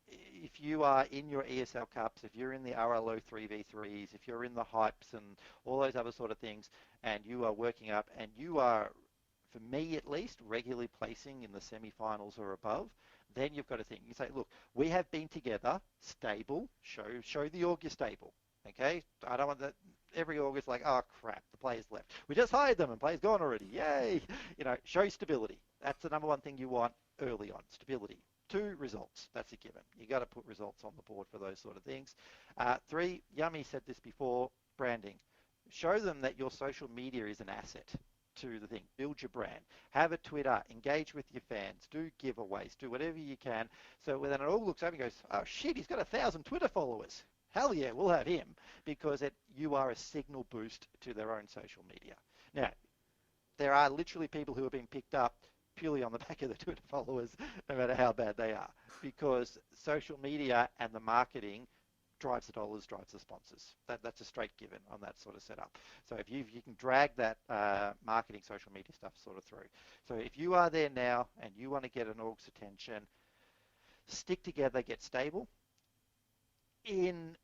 If you are in your ESL Cups, if you're in the RLO 3v3s, if you're in the hypes and all those other sort of things, and you are working up and you are, for me at least, regularly placing in the semi-finals or above, then you've got to think. You say, look, we have been together, stable, show the org you're stable. Okay? I don't want that. Every org is like, oh crap, the player's left. We just hired them and player's gone already. Yay! Show stability. That's the number one thing you want early on, stability. 2, results. That's a given. You got to put results on the board for those sort of things. 3, Yummy said this before, branding. Show them that your social media is an asset to the thing. Build your brand. Have a Twitter. Engage with your fans. Do giveaways. Do whatever you can. So when it all looks over and goes, oh shit, he's got 1,000 Twitter followers. Hell yeah, we'll have him, because you are a signal boost to their own social media. Now, there are literally people who have been picked up purely on the back of the Twitter followers, no matter how bad they are, because social media and the marketing drives the dollars, drives the sponsors. That's a straight given on that sort of setup. So if you can drag that marketing, social media stuff sort of through. So if you are there now and you want to get an org's attention, stick together, get stable. In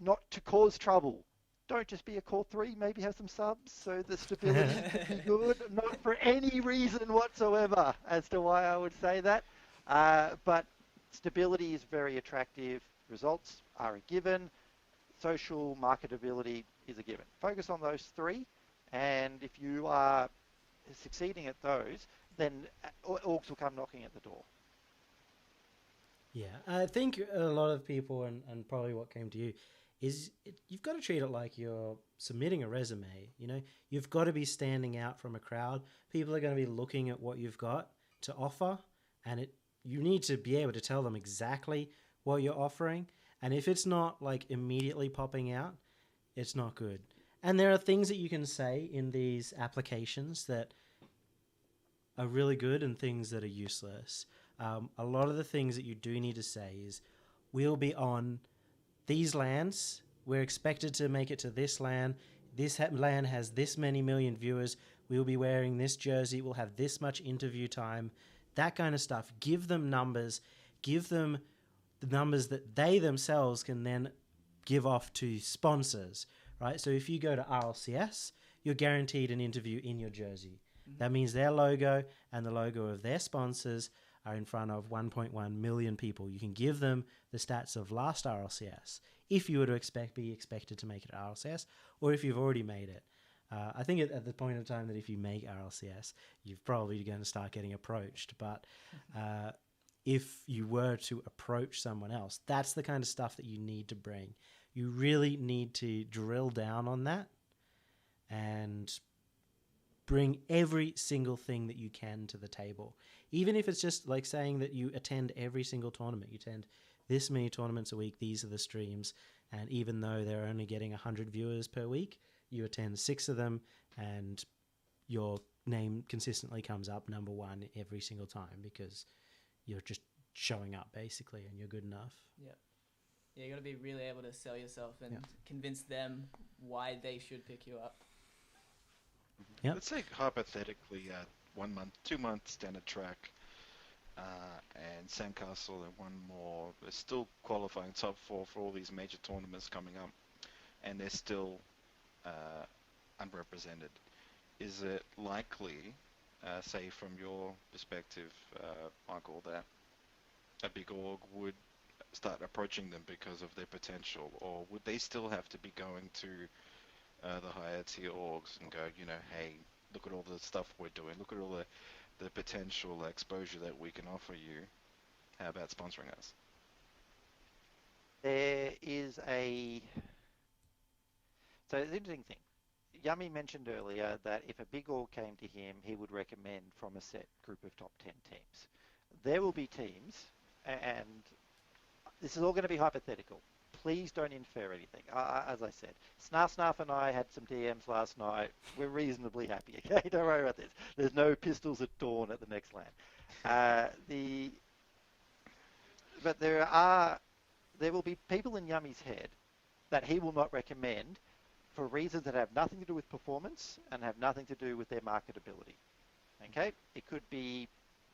not to cause trouble. Don't just be a core 3, maybe have some subs so the stability could be good. Not for any reason whatsoever as to why I would say that. But stability is very attractive. Results are a given. Social marketability is a given. Focus on those 3, and if you are succeeding at those, then orgs will come knocking at the door. Yeah, I think a lot of people, and probably what came to you, is you've got to treat it like you're submitting a resume. You've got to be standing out from a crowd. People are going to be looking at what you've got to offer, and you need to be able to tell them exactly what you're offering. And if it's not like immediately popping out, it's not good. And there are things that you can say in these applications that are really good and things that are useless. A lot of the things that you do need to say is, we'll be on these lands, we're expected to make it to this land, this land has this many million viewers, we'll be wearing this jersey, we'll have this much interview time, that kind of stuff. Give them numbers, give them the numbers that they themselves can then give off to sponsors, right? So if you go to RLCS, you're guaranteed an interview in your jersey. Mm-hmm. That means their logo and the logo of their sponsors are in front of 1.1 million people. You can give them the stats of last RLCS if you were to be expected to make it RLCS, or if you've already made it. I think at the point of time that if you make RLCS, you're probably going to start getting approached. But if you were to approach someone else, that's the kind of stuff that you need to bring. You really need to drill down on that and bring every single thing that you can to the table. Even if it's just like saying that you attend every single tournament, you attend this many tournaments a week, these are the streams, and even though they're only getting 100 viewers per week, you attend 6 of them, and your name consistently comes up number 1 every single time because you're just showing up, basically, and you're good enough. Yeah. Yeah, you got to be really able to sell yourself and convince them why they should pick you up. Yep. Let's say hypothetically 1 month, 2 months down the track, and Sandcastle and one more, they're still qualifying top 4 for all these major tournaments coming up, and they're still unrepresented. Is it likely, say from your perspective, Michael, that a big org would start approaching them because of their potential, or would they still have to be going to the higher tier orgs and go, hey, look at all the stuff we're doing, look at all the potential exposure that we can offer you, how about sponsoring us? There is a So the interesting thing, Yummy mentioned earlier that if a big org came to him, he would recommend from a set group of top 10 teams. There will be teams, and this is all going to be hypothetical. Please don't infer anything. As I said, Snarf and I had some DMs last night. We're reasonably happy, okay? Don't worry about this. There's no pistols at dawn at the next LAN. But there will be people in Yummy's head that he will not recommend for reasons that have nothing to do with performance and have nothing to do with their marketability. Okay? It could be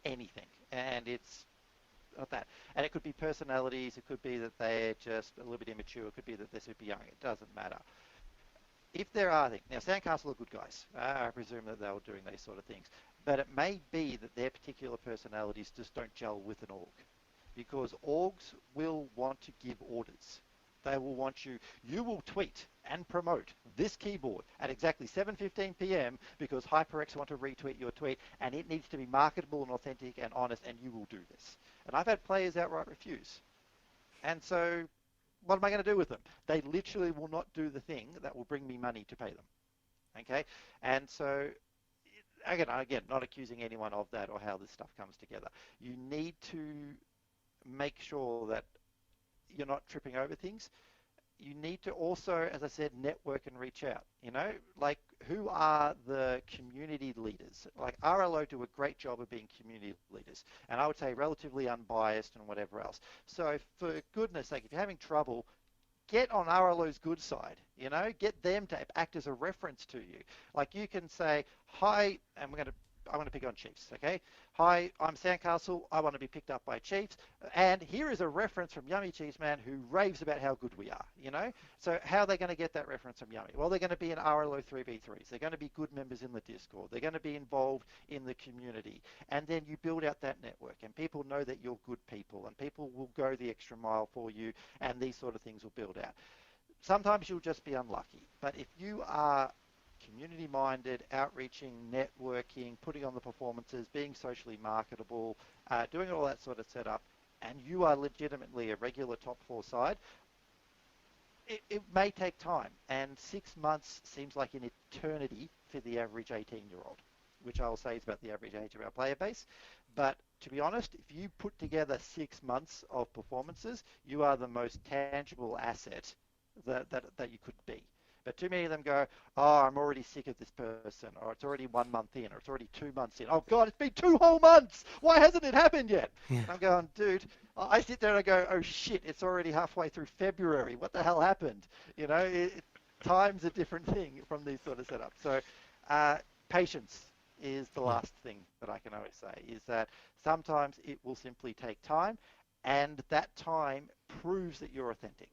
anything, and it's not that. And it could be personalities, it could be that they're just a little bit immature, it could be that they're super young, it doesn't matter. If there are things, now Sandcastle are good guys, I presume that they were doing these sort of things, but it may be that their particular personalities just don't gel with an org, because orgs will want to give orders. They will want you will tweet and promote this keyboard at exactly 7:15 p.m. because HyperX want to retweet your tweet, and it needs to be marketable and authentic and honest, and you will do this. And I've had players outright refuse. And so what am I going to do with them? They literally will not do the thing that will bring me money to pay them. Okay? And so, again, not accusing anyone of that or how this stuff comes together. You need to make sure that you're not tripping over things. You need to also, as I said, network and reach out. Like, who are the community leaders? Like, RLO do a great job of being community leaders, and I would say relatively unbiased and whatever else. So for goodness sake, if you're having trouble, get on RLO's good side, get them to act as a reference to you. Like, you can say, hi, and I want to pick on Chiefs, okay? Hi, I'm Sandcastle. I want to be picked up by Chiefs. And here is a reference from Yummy Chiefs Man who raves about how good we are, So how are they going to get that reference from Yummy? Well, they're going to be in RLO 3v3s. They're going to be good members in the Discord. They're going to be involved in the community. And then you build out that network, and people know that you're good people, and people will go the extra mile for you, and these sort of things will build out. Sometimes you'll just be unlucky. But if you are community-minded, outreaching, networking, putting on the performances, being socially marketable, doing all that sort of setup, and you are legitimately a regular top 4 side, it may take time. And 6 months seems like an eternity for the average 18-year-old, which I'll say is about the average age of our player base. But to be honest, if you put together 6 months of performances, you are the most tangible asset that you could be. But too many of them go, oh, I'm already sick of this person, or it's already 1 month in, or it's already 2 months in. Oh, God, it's been 2 whole months. Why hasn't it happened yet? Yeah. And I'm going, dude, I sit there and I go, oh, shit, it's already halfway through February. What the hell happened? Time's a different thing from these sort of setups. So patience is the last thing that I can always say, is that sometimes it will simply take time, and that time proves that you're authentic,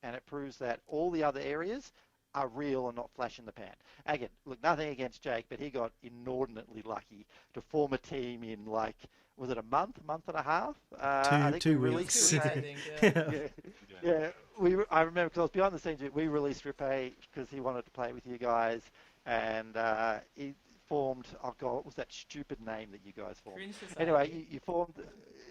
and it proves that all the other areas are real and not flash in the pan. Again, look, nothing against Jake, but he got inordinately lucky to form a team in, like, was it a month and a half? I think 2 weeks. Yeah. I remember because I was behind the scenes. We released Ripe because he wanted to play with you guys, and he formed. Oh God, what was that stupid name that you guys formed? Anyway, you formed.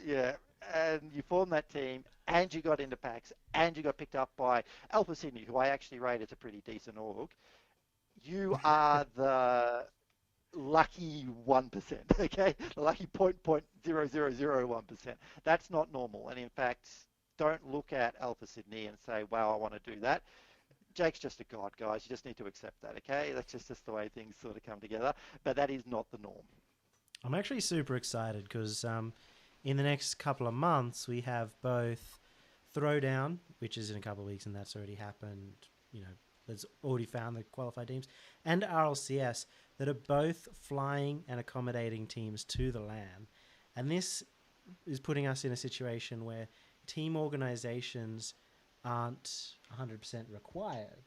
Yeah. And you formed that team, and you got into PAX, and you got picked up by Alpha Sydney, who I actually rate as a pretty decent org. You are the lucky 1%, okay? The lucky 0.0001%. That's not normal. And in fact, don't look at Alpha Sydney and say, wow, I want to do that. Jake's just a god, guys. You just need to accept that, okay? That's just the way things sort of come together. But that is not the norm. I'm actually super excited because in the next couple of months, we have both Throwdown, which is in a couple of weeks, and that's already happened. That's already found the qualified teams, and RLCS that are both flying and accommodating teams to the LAN. And this is putting us in a situation where team organizations aren't 100% required.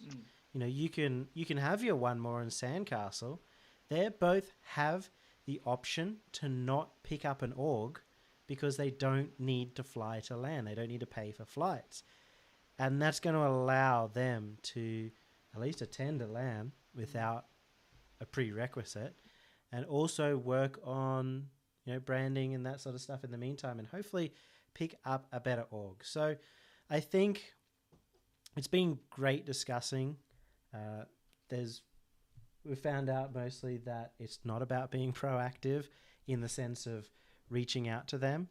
You can have your one more in Sandcastle. They both have the option to not pick up an org because they don't need to fly to LAN. They don't need to pay for flights. And that's going to allow them to at least attend a LAN without a prerequisite, and also work on branding and that sort of stuff in the meantime, and hopefully pick up a better org. So I think it's been great discussing There's we found out mostly that it's not about being proactive in the sense of reaching out to them,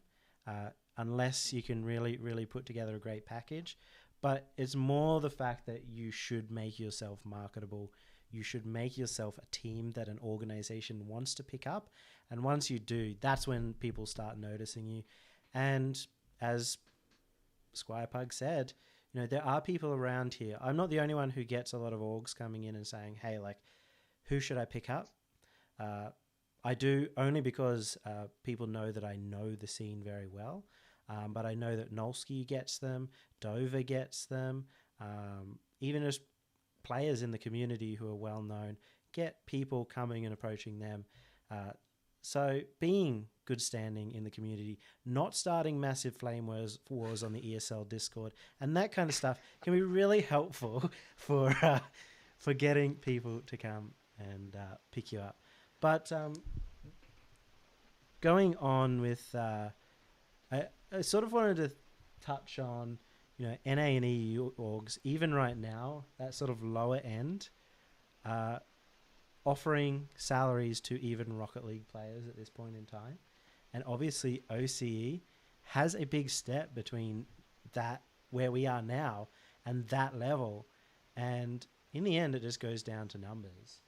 unless you can really, really put together a great package. But it's more the fact that you should make yourself marketable. You should make yourself a team that an organization wants to pick up. And once you do, that's when people start noticing you. And as Squire Pug said, there are people around here. I'm not the only one who gets a lot of orgs coming in and saying, hey, like, who should I pick up? I do only because people know that I know the scene very well. But I know that Nolsky gets them, Dover gets them, even as players in the community who are well known get people coming and approaching them. So being good standing in the community, not starting massive flame wars on the ESL Discord, and that kind of stuff can be really helpful for getting people to come and pick you up. But going on with, I sort of wanted to touch on, NA and EU orgs, even right now, that sort of lower end, offering salaries to even Rocket League players at this point in time. And obviously OCE has a big step between that, where we are now, and that level. And in the end, it just goes down to numbers.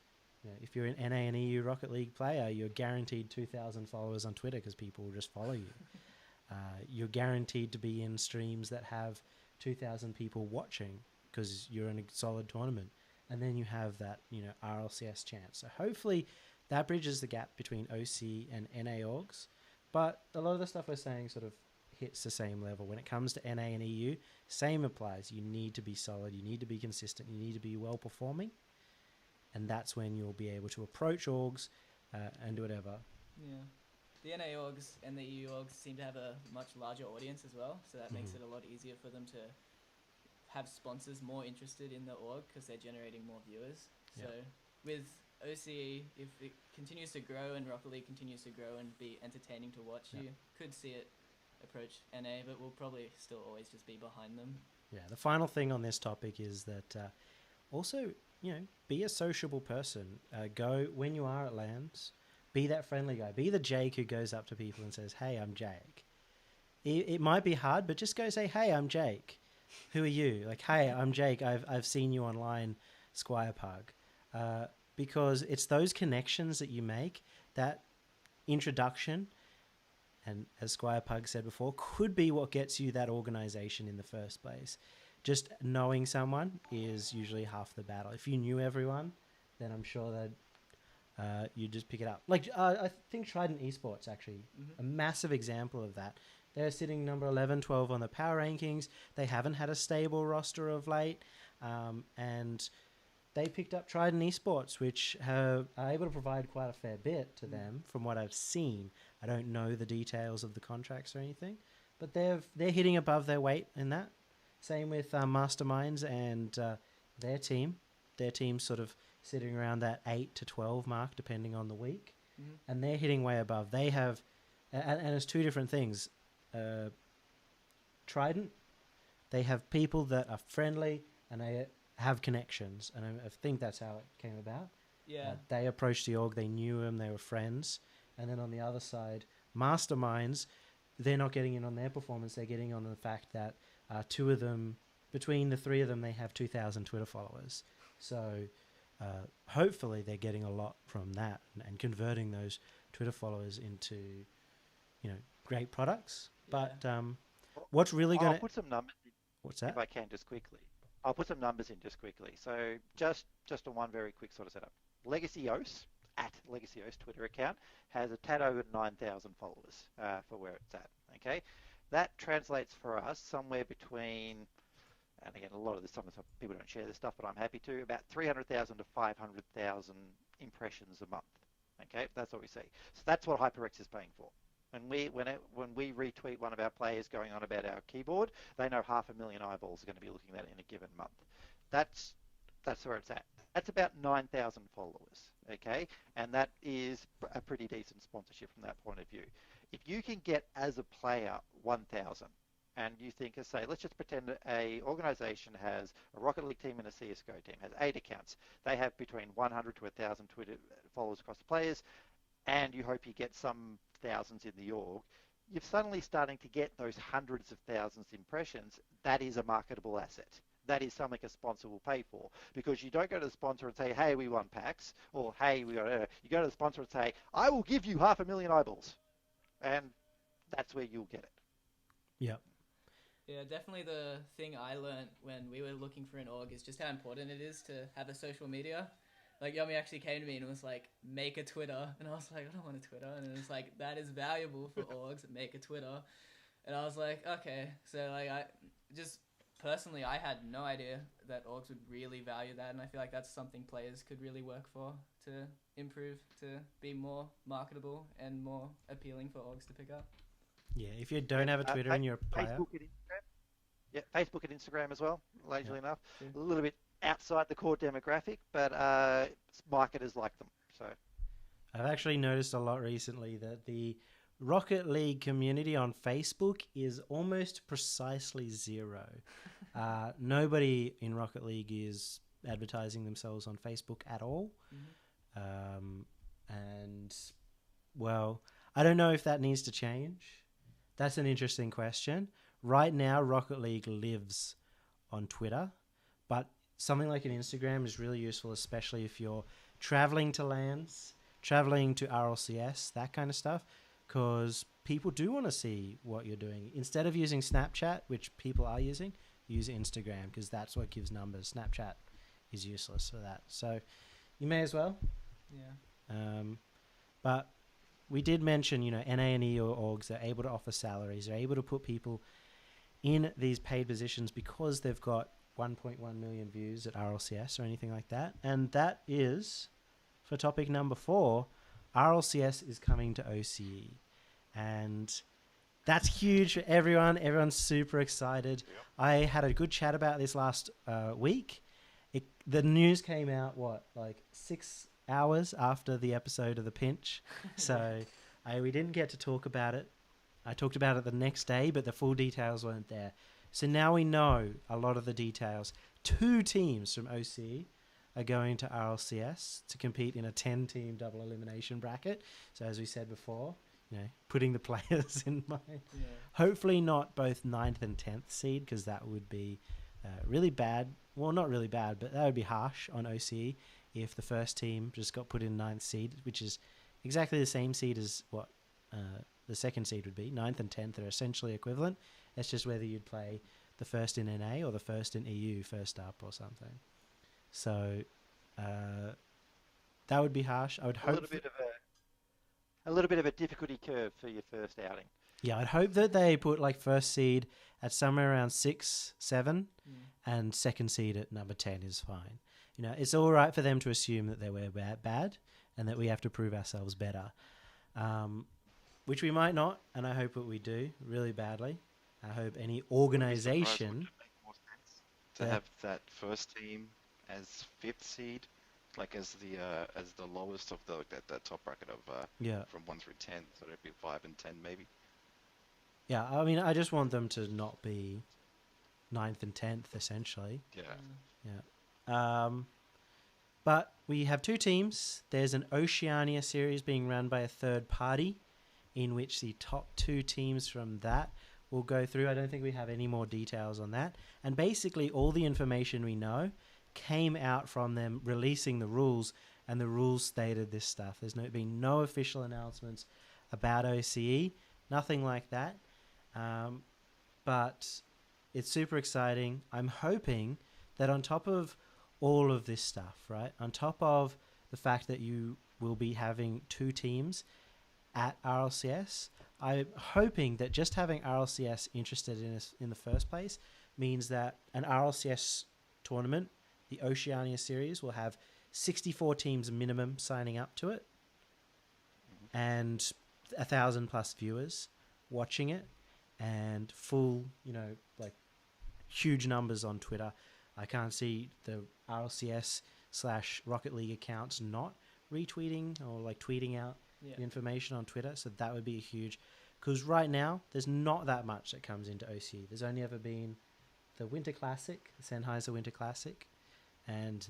If you're an NA and EU Rocket League player, you're guaranteed 2,000 followers on Twitter because people will just follow you. You're guaranteed to be in streams that have 2,000 people watching because you're in a solid tournament. And then you have that, RLCS chance. So hopefully that bridges the gap between OC and NA orgs. But a lot of the stuff we're saying sort of hits the same level. When it comes to NA and EU, same applies. You need to be solid. You need to be consistent. You need to be well performing. And that's when you'll be able to approach orgs and do whatever. Yeah. The NA orgs and the EU orgs seem to have a much larger audience as well, so that makes it a lot easier for them to have sponsors more interested in the org because they're generating more viewers. So with OCE, if it continues to grow and Rocket League continues to grow and be entertaining to watch, you could see it approach NA, but we'll probably still always just be behind them. Yeah, the final thing on this topic is that also, be a sociable person. Go when you are at LANs. Be that friendly guy. Be the Jake who goes up to people and says, hey, I'm Jake. It might be hard, but just go say, hey, I'm Jake. Who are you? Like, hey, I'm Jake. I've seen you online, Squire Pug. Because it's those connections that you make, that introduction, and as Squire Pug said before, could be what gets you that organization in the first place. Just knowing someone is usually half the battle. If you knew everyone, then I'm sure that you just pick it up. Like, I think Trident Esports, actually, a massive example of that. They're sitting number 11, 12 on the power rankings. They haven't had a stable roster of late. And they picked up Trident Esports, which are able to provide quite a fair bit to them from what I've seen. I don't know the details of the contracts or anything, but they're hitting above their weight in that. Same with Masterminds and their team. Their team's sort of sitting around that 8 to 12 mark, depending on the week. And they're hitting way above. They have, and it's two different things. Trident, they have people that are friendly and they have connections. And I think that's how it came about. Yeah. They approached the org, they knew them, they were friends. And then on the other side, Masterminds, they're not getting in on their performance. They're getting on the fact that two of them, between the three of them, they have 2,000 Twitter followers. So hopefully they're getting a lot from that and converting those Twitter followers into, great products. Yeah. But what's really going to... I'll put some numbers in, What's that? if I can, just quickly. I'll put some numbers in just quickly. So just on one very quick sort of setup. Legacy OCE, at Legacy OCE Twitter account, has a tad over 9,000 followers for where it's at. Okay, that translates for us somewhere between, and again, a lot of this, some people don't share this stuff, but I'm happy to, about 300,000 to 500,000 impressions a month. Okay, that's what we see. So that's what HyperX is paying for. When we retweet one of our players going on about our keyboard, they know 500,000 eyeballs are going to be looking at that in a given month. That's where it's at. That's about 9,000 followers, okay? And that is a pretty decent sponsorship from that point of view. If you can get, as a player, 1,000, and you think, say, let's just pretend that a organization has a Rocket League team and a CSGO team, has 8 accounts. They have between 100 to 1,000 Twitter followers across the players, and you hope you get some thousands in the org. You're suddenly starting to get those hundreds of thousands of impressions. That is a marketable asset. That is something a sponsor will pay for, because you don't go to the sponsor and say, hey, we won packs, or hey, we got. You go to the sponsor and say, I will give you 500,000 eyeballs, and that's where you'll get it. Yep. Yeah, definitely the thing I learned when we were looking for an org is just how important it is to have a social media. Like, Yomi actually came to me and was like, make a Twitter. And I was like, I don't want a Twitter. And it was like, that is valuable for orgs, make a Twitter. And I was like, okay. So, like, personally, I had no idea that orgs would really value that. And I feel like that's something players could really work for to improve, to be more marketable and more appealing for orgs to pick up. Yeah, if you don't have a Twitter and you're a player. Facebook and Instagram. Yeah, Facebook and Instagram as well, largely enough. True. A little bit outside the core demographic, but marketers like them. So I've actually noticed a lot recently that the Rocket League community on Facebook is almost precisely zero. Nobody in Rocket League is advertising themselves on Facebook at all. Mm-hmm. And, well, I don't know if that needs to change. That's an interesting question. Right now, Rocket League lives on Twitter, but something like an Instagram is really useful, especially if you're traveling to LANs, traveling to RLCS, that kind of stuff, because people do want to see what you're doing. Instead of using Snapchat, which people are using, use Instagram, because that's what gives numbers. Snapchat is useless for that. So you may as well. Yeah. But we did mention, NA and E orgs are able to offer salaries. They're able to put people in these paid positions because they've got 1.1 million views at RLCS or anything like that. And that is, for topic number 4, RLCS is coming to OCE. And that's huge for everyone. Everyone's super excited. Yep. I had a good chat about this last week. The news came out, 6 hours after the episode of The Pinch. So we didn't get to talk about it. I talked about it the next day, but the full details weren't there. So now we know a lot of the details. 2 teams from OCE are going to RLCS to compete in a 10-team double elimination bracket. So as we said before, putting the players in mind. Yeah. Hopefully not both 9th and 10th seed, because that would be really bad. Well, not really bad, but that would be harsh on OCE if the first team just got put in 9th seed, which is exactly the same seed as what the second seed would be. 9th and 10th are essentially equivalent. It's just whether you'd play the first in NA or the first in EU first up or something. So that would be harsh. I would hope a little bit of a difficulty curve for your first outing. Yeah, I'd hope that they put first seed at somewhere around 6, 7, and second seed at number 10 is fine. It's all right for them to assume that they were bad and that we have to prove ourselves better, which we might not, and I hope that we do really badly. I hope any organization to have that first team as 5th seed, as the lowest of that top bracket of from 1 through 10, so it'd be 5 and 10 maybe. Yeah, I mean, I just want them to not be 9th and 10th essentially. Yeah. But we have 2 teams. There's an Oceania series being run by a third party, in which the top 2 teams from that will go through. I don't think we have any more details on that. And basically all the information we know came out from them releasing the rules, and the rules stated this stuff. There's been no official announcements about OCE, nothing like that. But it's super exciting. I'm hoping that on top of all of this stuff, right, on top of the fact that you will be having 2 teams at RLCS, I'm hoping that just having RLCS interested in us in the first place means that an RLCS tournament, the Oceania series, will have 64 teams minimum signing up to it, and 1,000+ viewers watching it, and full, huge numbers on Twitter. I can't see the RLCS/Rocket League accounts not retweeting or tweeting out the information on Twitter. So that would be a huge Because right now, there's not that much that comes into OCE. There's only ever been the Winter Classic, the Sennheiser Winter Classic, and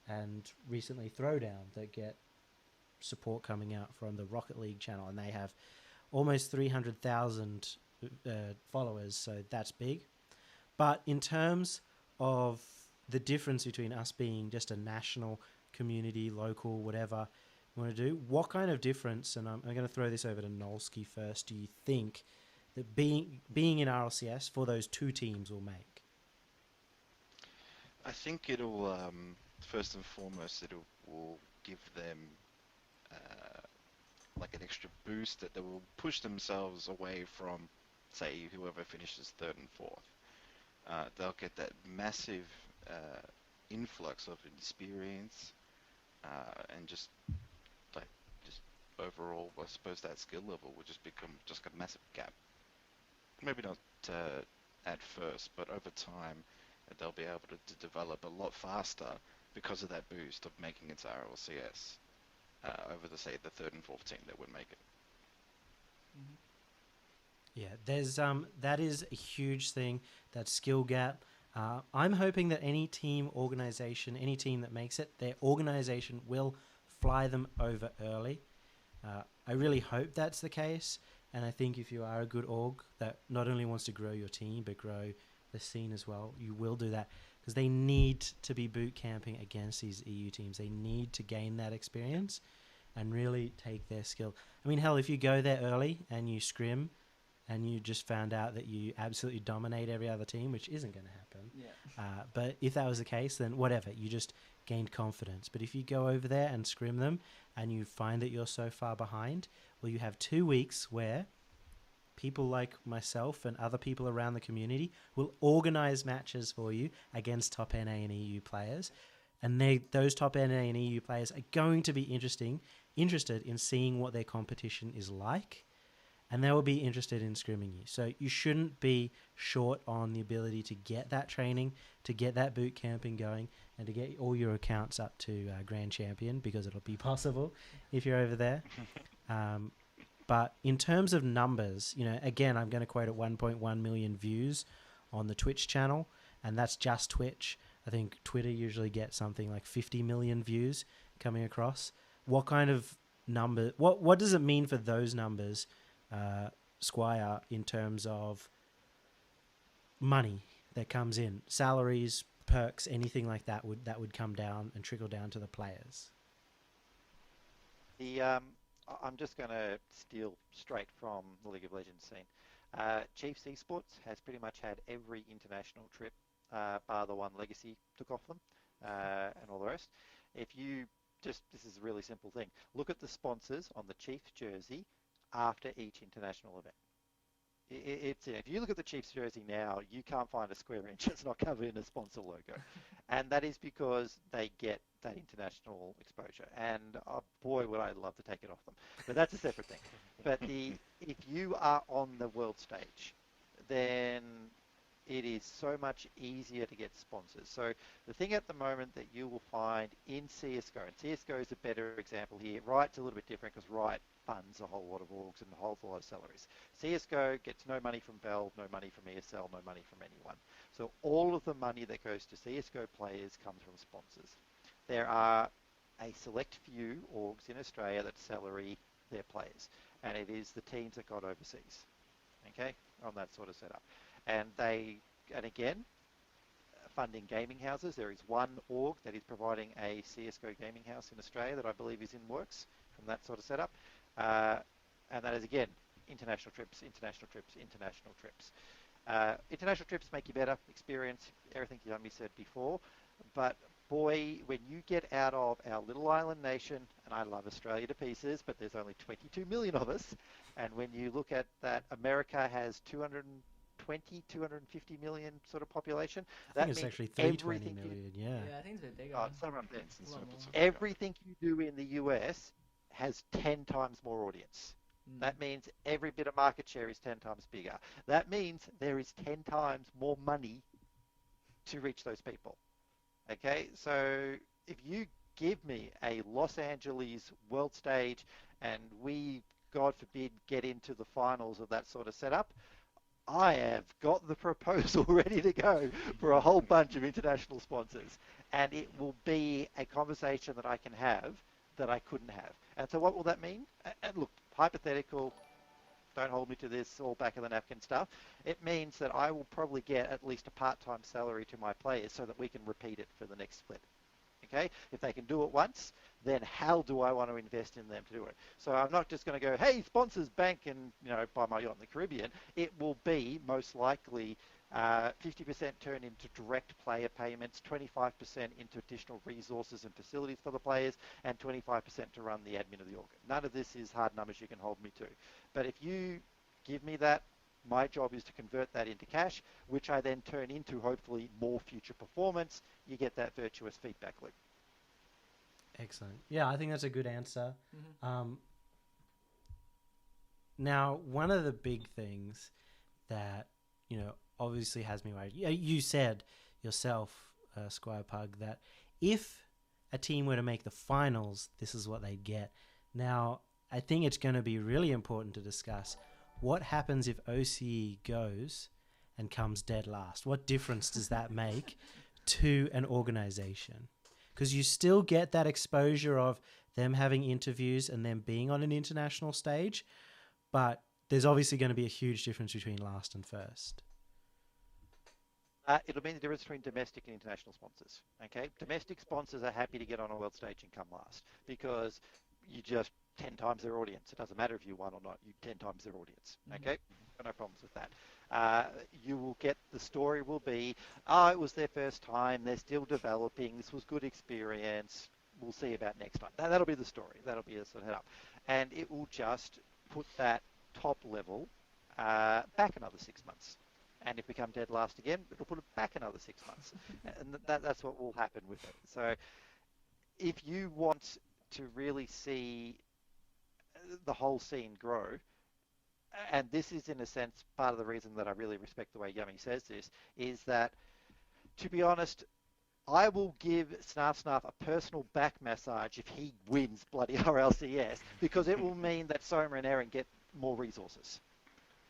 and recently Throwdown that get support coming out from the Rocket League channel, and they have almost 300,000 followers, so that's big. But in terms of the difference between us being just a national community, local, whatever you want to do, what kind of difference, and I'm going to throw this over to Nolsky first, do you think that being in RLCS for those two teams will make? I think it'll, first and foremost, will give them like an extra boost that they will push themselves away from, say, whoever finishes third and fourth. They'll get that massive influx of experience and just overall, I suppose that skill level will just become just a massive gap. Maybe not at first, but over time they'll be able to develop a lot faster because of that boost of making it to RLCS over the, say, the third and fourth team that would make it. Yeah, there's that is a huge thing, that skill gap. I'm hoping that any team that makes it, their organization will fly them over early. I really hope that's the case, and I think if you are a good org that not only wants to grow your team but grow the scene as well, you will do that, because they need to be boot camping against these EU teams. They need to gain that experience and really take their skill. I mean, hell, if you go there early and you scrim and you just found out that you absolutely dominate every other team, which isn't going to happen. Yeah. But if that was the case, then whatever, you just gained confidence. But if you go over there and scrim them and you find that you're so far behind, well, you have 2 weeks where people like myself and other people around the community will organize matches for you against top NA and EU players. And those top NA and EU players are going to be interested in seeing what their competition is like, and they will be interested in scrimming you. So you shouldn't be short on the ability to get that training, to get that boot camping going, and to get all your accounts up to Grand Champion, because it'll be possible if you're over there. But in terms of numbers, again, I'm going to quote at 1.1 million views on the Twitch channel, and that's just Twitch. I think Twitter usually gets something like 50 million views coming across. What kind of number? What does it mean for those numbers, Squire, in terms of money that comes in, salaries, perks, anything like that would come down and trickle down to the players? I'm just going to steal straight from the League of Legends scene. Chiefs Esports has pretty much had every international trip, bar the one Legacy took off them, and all the rest. This is a really simple thing. Look at the sponsors on the Chiefs jersey after each international event. If you look at the Chiefs jersey now, you can't find a square inch that's not covered in a sponsor logo. And that is because they get that international exposure. And boy, would I love to take it off them. But that's a separate thing. But if you are on the world stage, then it is so much easier to get sponsors. So the thing at the moment that you will find in CSGO, and CSGO is a better example here. Riot's a little bit different because Riot funds a whole lot of orgs and a whole lot of salaries. CSGO gets no money from Valve, no money from ESL, no money from anyone. So all of the money that goes to CSGO players comes from sponsors. There are a select few orgs in Australia that salary their players, and it is the teams that got overseas, okay, on that sort of setup. And again, funding gaming houses. There is one org that is providing a CSGO gaming house in Australia that I believe is in works from that sort of setup. And that is, again, international trips. International trips make you better, experience everything Yummy said before. But boy, when you get out of our little island nation, and I love Australia to pieces, but there's only 22 million of us, and when you look at that, America has 250 million sort of population. I think it's actually 320 million, yeah. Yeah, I think it's a bit bigger. Everything you do in the US has 10 times more audience. That means every bit of market share is 10 times bigger. That means there is 10 times more money to reach those people. Okay, so if you give me a Los Angeles world stage and we God forbid, get into the finals of that sort of setup, I have got the proposal ready to go for a whole bunch of international sponsors. And it will be a conversation that I can have that I couldn't have. And so what will that mean? And look, hypothetical, don't hold me to this, all back of the napkin stuff. It means that I will probably get at least a part-time salary to my players so that we can repeat it for the next split. Okay? If they can do it once, then how do I want to invest in them to do it? So I'm not just going to go, hey, sponsors, bank, and buy my yacht in the Caribbean. It will be most likely 50% turn into direct player payments, 25% into additional resources and facilities for the players, and 25% to run the admin of the org. None of this is hard numbers you can hold me to. But if you give me that, my job is to convert that into cash, which I then turn into, hopefully, more future performance. You get that virtuous feedback loop. Excellent. Yeah, I think that's a good answer. Now, one of the big things that, obviously has me worried. You said yourself, Squire Pug, that if a team were to make the finals, this is what they'd get. Now, I think it's going to be really important to discuss what happens if OCE goes and comes dead last. What difference does that make to an organization? Because you still get that exposure of them having interviews and them being on an international stage, but there's obviously going to be a huge difference between last and first. It'll mean the difference between domestic and international sponsors. Okay, domestic sponsors are happy to get on a world stage and come last because you just 10 times their audience. It doesn't matter if you won or not. You 10 times their audience. Okay, no problems with that. You will get, the story will be, it was their first time. They're still developing. This was good experience. We'll see about next time. That'll be the story. That'll be a sort of head up, and it will just put that top level back another 6 months. And if we come dead last again, it'll put it back another 6 months. And that's what will happen with it. So if you want to really see the whole scene grow, and this is in a sense part of the reason that I really respect the way Yummy says this, is that, to be honest, I will give Snarf a personal back massage if he wins bloody RLCS, because it will mean that Soma and Aaron get more resources.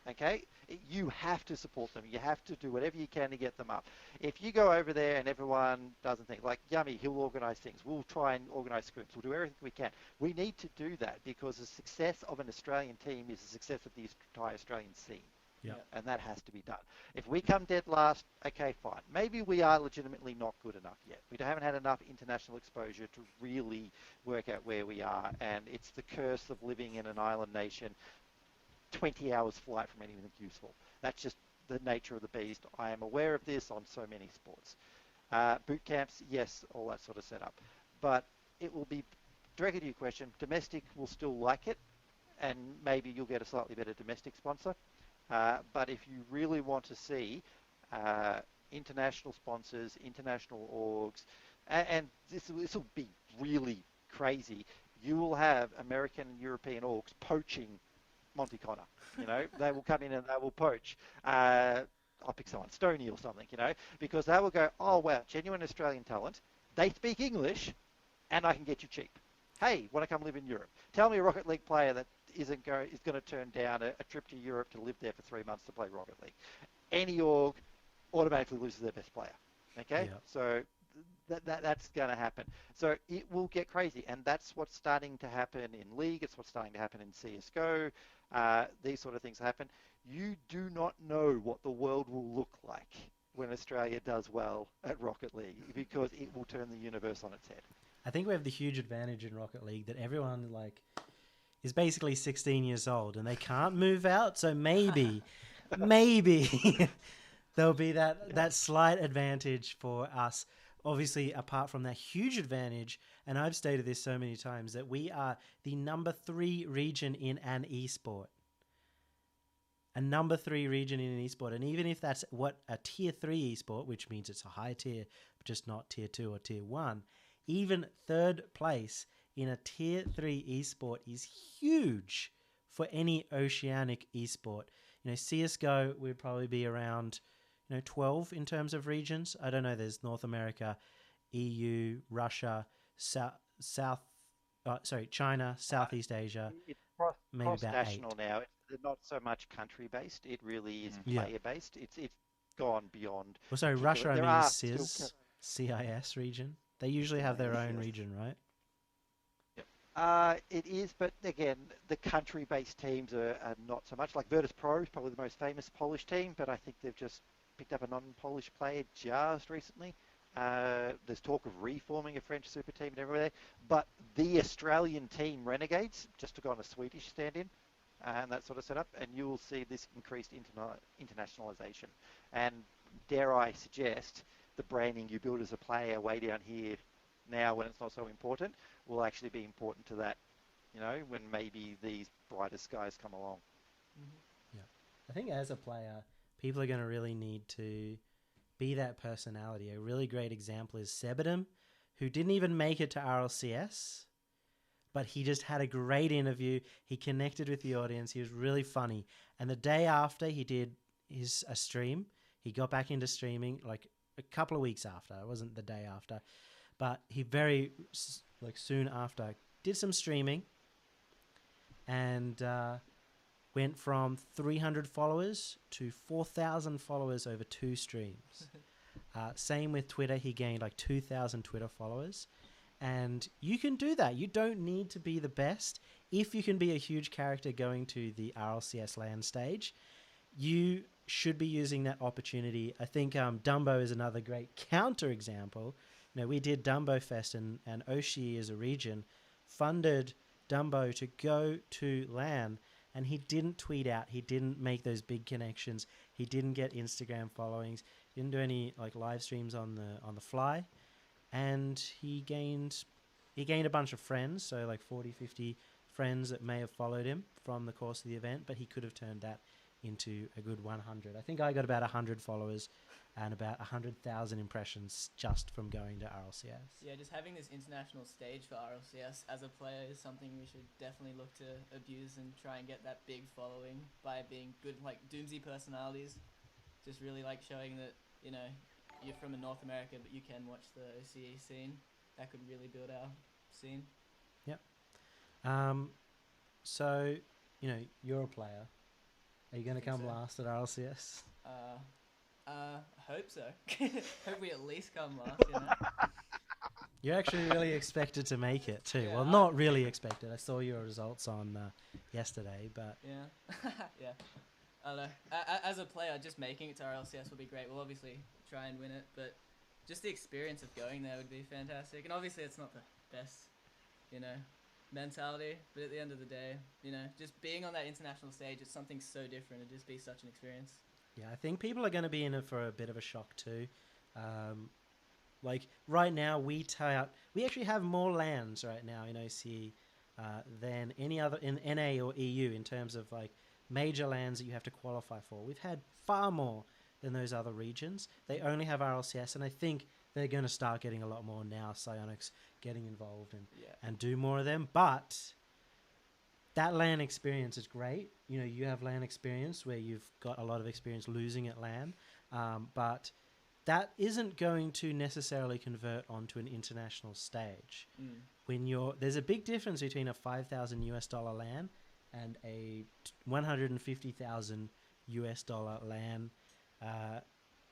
Okay? You have to support them. You have to do whatever you can to get them up. If you go over there and everyone doesn't think, like Yummy, he'll organise things. We'll try and organise scripts. We'll do everything we can. We need to do that because the success of an Australian team is the success of the entire Australian scene. Yeah. And that has to be done. If we come dead last, okay, fine. Maybe we are legitimately not good enough yet. We haven't had enough international exposure to really work out where we are. And it's the curse of living in an island nation, 20 hours flight from anything useful. That's just the nature of the beast. I am aware of this on so many sports. Boot camps, yes, all that sort of setup. But it will be, directly to your question, domestic will still like it, and maybe you'll get a slightly better domestic sponsor. But if you really want to see international sponsors, international orgs, and this will be really crazy, you will have American and European orgs poaching Monty Connor. They will come in and they will poach. I'll pick someone, Stoney or something, because they will go, oh, wow, genuine Australian talent. They speak English, and I can get you cheap. Hey, want to come live in Europe? Tell me a Rocket League player that is going to turn down a trip to Europe to live there for 3 months to play Rocket League. Any org automatically loses their best player. Okay? Yeah. So that's going to happen. So it will get crazy, and that's what's starting to happen in League. It's what's starting to happen in CSGO. These sort of things happen. You do not know what the world will look like when Australia does well at Rocket League, because it will turn the universe on its head. I think we have the huge advantage in Rocket League that everyone is basically 16 years old and they can't move out. So maybe there'll be that slight advantage for us. Obviously, apart from that huge advantage, and I've stated this so many times, that we are the number 3 region in an esport. A number 3 region in an esport. And even if that's what a tier 3 esport, which means it's a high tier, just not tier 2 or tier 1, even third place in a tier 3 esport is huge for any oceanic esport. CSGO would probably be around 12 in terms of regions. I don't know. There's North America, EU, Russia, China, Southeast Asia, maybe cross about national 8. now. It's not so much country based. It really is Mm. Yeah. player based. It's gone beyond Well, sorry, particular. Russia There only is are still CIS region. They usually have their CIS, own yes. region, right? Yep. It is, but again, the country-based teams are not so much. Like Virtus Pro is probably the most famous Polish team, but I think they've just picked up a non-Polish player just recently. There's talk of reforming a French super team and everywhere, but the Australian team Renegades just took on a Swedish stand-in and that sort of setup, and you will see this increased internationalization. And dare I suggest, the branding you build as a player way down here now when it's not so important will actually be important to that, when maybe these brighter skies come along. Hmm. Yeah. I think as a player, people are going to really need to be that personality. A really great example is Sebadum, who didn't even make it to RLCS, but he just had a great interview. He connected with the audience. He was really funny. And the day after he did a stream, he got back into streaming like a couple of weeks after. It wasn't the day after, but he very soon after did some streaming and went from 300 followers to 4,000 followers over 2 streams. Same with Twitter. He gained like 2,000 Twitter followers. And you can do that. You don't need to be the best. If you can be a huge character going to the RLCS LAN stage, you should be using that opportunity. I think Dumbo is another great counter example. We did Dumbo Fest, and OCE as a region funded Dumbo to go to LAN, and he didn't tweet out. He didn't make those big connections. He didn't get Instagram followings. He didn't do any like live streams on the fly, and he gained a bunch of friends, so like 40, 50 friends that may have followed him from the course of the event, but he could have turned that into a good 100. I think I got about 100 followers and about 100,000 impressions just from going to RLCS. Yeah, just having this international stage for RLCS as a player is something we should definitely look to abuse and try and get that big following by being good, like Doomsy personalities. Just really like showing that, you're from North America, but you can watch the OCE scene. That could really build our scene. Yep. So, you're a player. Are you going to come so. last at RLCS? Hope so. Hope we at least come last, You're actually really expected to make it too. Yeah, well, not really expected. I saw your results on yesterday, but Yeah. Yeah. I don't know. As a player, just making it to RLCS would be great. We'll obviously try and win it, but just the experience of going there would be fantastic. And obviously it's not the best, mentality, but at the end of the day, just being on that international stage, it's something so different. It'd just be such an experience. yeah, I think people are going to be in it for a bit of a shock too. Like right now, we actually have more lands right now in OCE than any other in NA or EU in terms of like major lands that you have to qualify for. We've had far more than those other regions. They only have RLCS, and I think they're going to start getting a lot more now. Psionics getting involved and do more of them. But that LAN experience is great. You have LAN experience where you've got a lot of experience losing at LAN, but that isn't going to necessarily convert onto an international stage. There's a big difference between a $5,000 LAN and a $150,000 LAN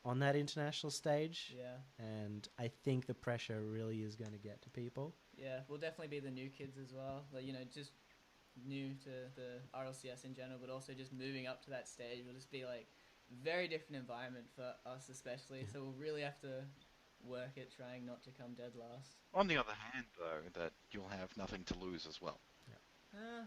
on that international stage. Yeah. And I think the pressure really is going to get to people. Yeah, we'll definitely be the new kids as well. Like, just new to the RLCS in general, but also just moving up to that stage will just be like very different environment for us especially. Yeah. So we'll really have to work at trying not to come dead last. On the other hand, though, that you'll have nothing to lose as well.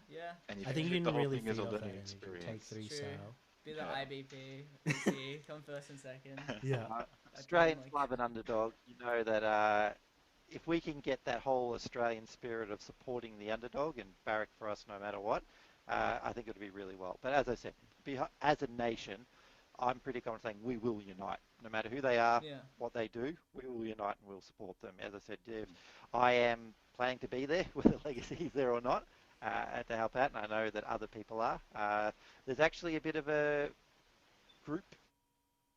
Yeah. And I think you the can whole really thing is feed a off that learning energy. experience. Take 3 True. sale. Be the Yeah. IBP, OC, come first and second. Yeah. Australians love an underdog. You know that if we can get that whole Australian spirit of supporting the underdog and barrack for us no matter what, I think it'll be really well. But as I said, as a nation, I'm pretty confident saying we will unite. No matter who they are, what they do, we will unite and we'll support them. As I said, I am planning to be there, whether Legacy is there or not, to help out, and I know that other people are. There's actually a bit of a group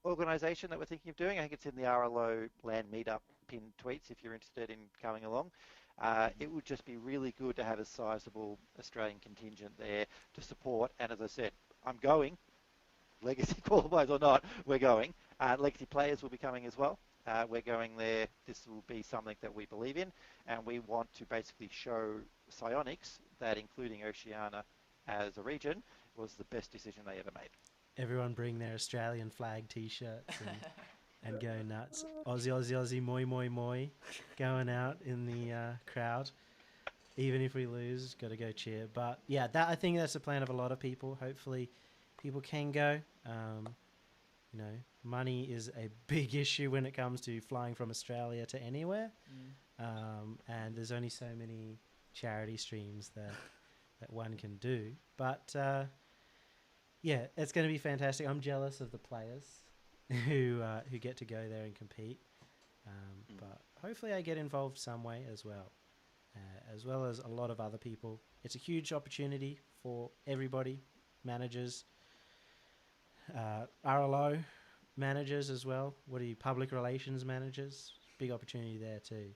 organisation that we're thinking of doing. I think it's in the RLO Land Meetup pinned tweets if you're interested in coming along. It would just be really good to have a sizable Australian contingent there to support. And as I said, I'm going, legacy qualifiers or not, we're going. Legacy players will be coming as well. We're going there. This will be something that we believe in, and we want to basically show Psionics that including Oceania as a region was the best decision they ever made. Everyone bring their Australian flag T-shirts and go nuts. Aussie, Aussie, Aussie, moi, moi, moi, going out in the crowd. Even if we lose, got to go cheer. But yeah, I think that's the plan of a lot of people. Hopefully, people can go. Money is a big issue when it comes to flying from Australia to anywhere. And there's only so many charity streams that one can do. But yeah, it's going to be fantastic. I'm jealous of the players who get to go there and compete. But hopefully I get involved some way as well as a lot of other people. It's a huge opportunity for everybody, managers, RLO managers as well. What are you, public relations managers? Big opportunity there too.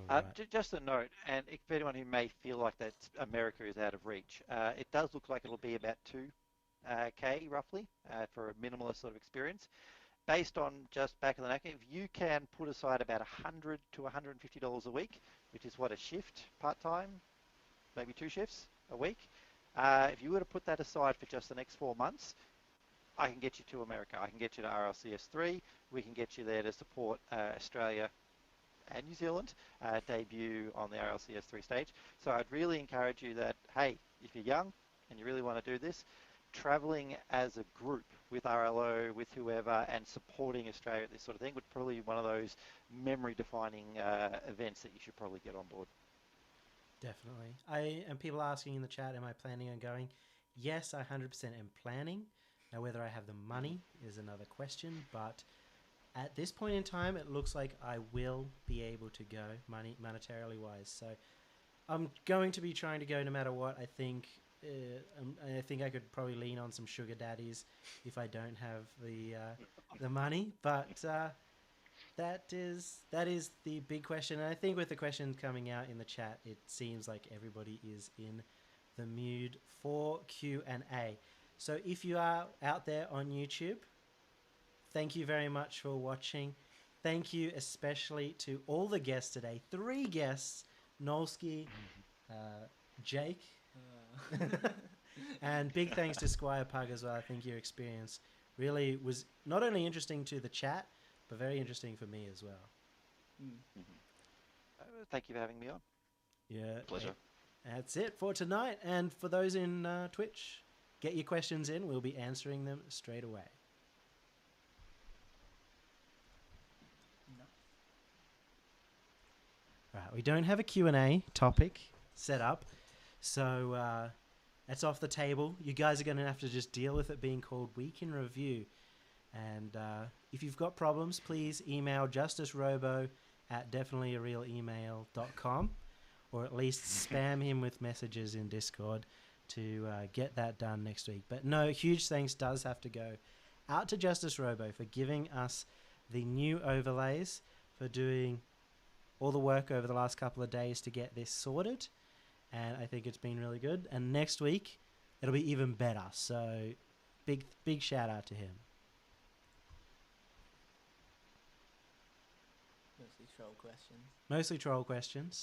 Right. Just a note, and for anyone who may feel like that America is out of reach, it does look like it'll be about 2K roughly for a minimalist sort of experience. Based on just back of the napkin, if you can put aside about $100 to $150 a week, which is what a shift part-time, maybe 2 shifts a week, if you were to put that aside for just the next 4 months, I can get you to America. I can get you to RLCS 3. We can get you there to support Australia and New Zealand debut on the RLCS 3 stage. So I'd really encourage you that, hey, if you're young and you really want to do this, traveling as a group with RLO, with whoever, and supporting Australia at this sort of thing would probably be one of those memory-defining events that you should probably get on board. Definitely. And people asking in the chat, am I planning on going? Yes, I 100% am planning. Now, whether I have the money is another question, but at this point in time, it looks like I will be able to go monetarily wise. So I'm going to be trying to go no matter what. I think I could probably lean on some sugar daddies if I don't have the money. But that is the big question. And I think with the questions coming out in the chat, it seems like everybody is in the mood for Q&A. So if you are out there on YouTube, thank you very much for watching. Thank you especially to all the guests today. 3 guests, Nolski, Jake, and big thanks to Squire Pug as well. I think your experience really was not only interesting to the chat, but very interesting for me as well. Thank you for having me on. Yeah. Pleasure. That's it for tonight. And for those in Twitch, get your questions in. We'll be answering them straight away. Right, we don't have a Q&A topic set up, so that's off the table. You guys are going to have to just deal with it being called Week in Review. And if you've got problems, please email justicerarobo@definitelyrealemail.com, or at least spam him with messages in Discord to get that done next week. But no, huge thanks does have to go out to Justice Robo for giving us the new overlays, for doing all the work over the last couple of days to get this sorted, and I think it's been really good. And next week it'll be even better, so big shout out to him. Mostly troll questions.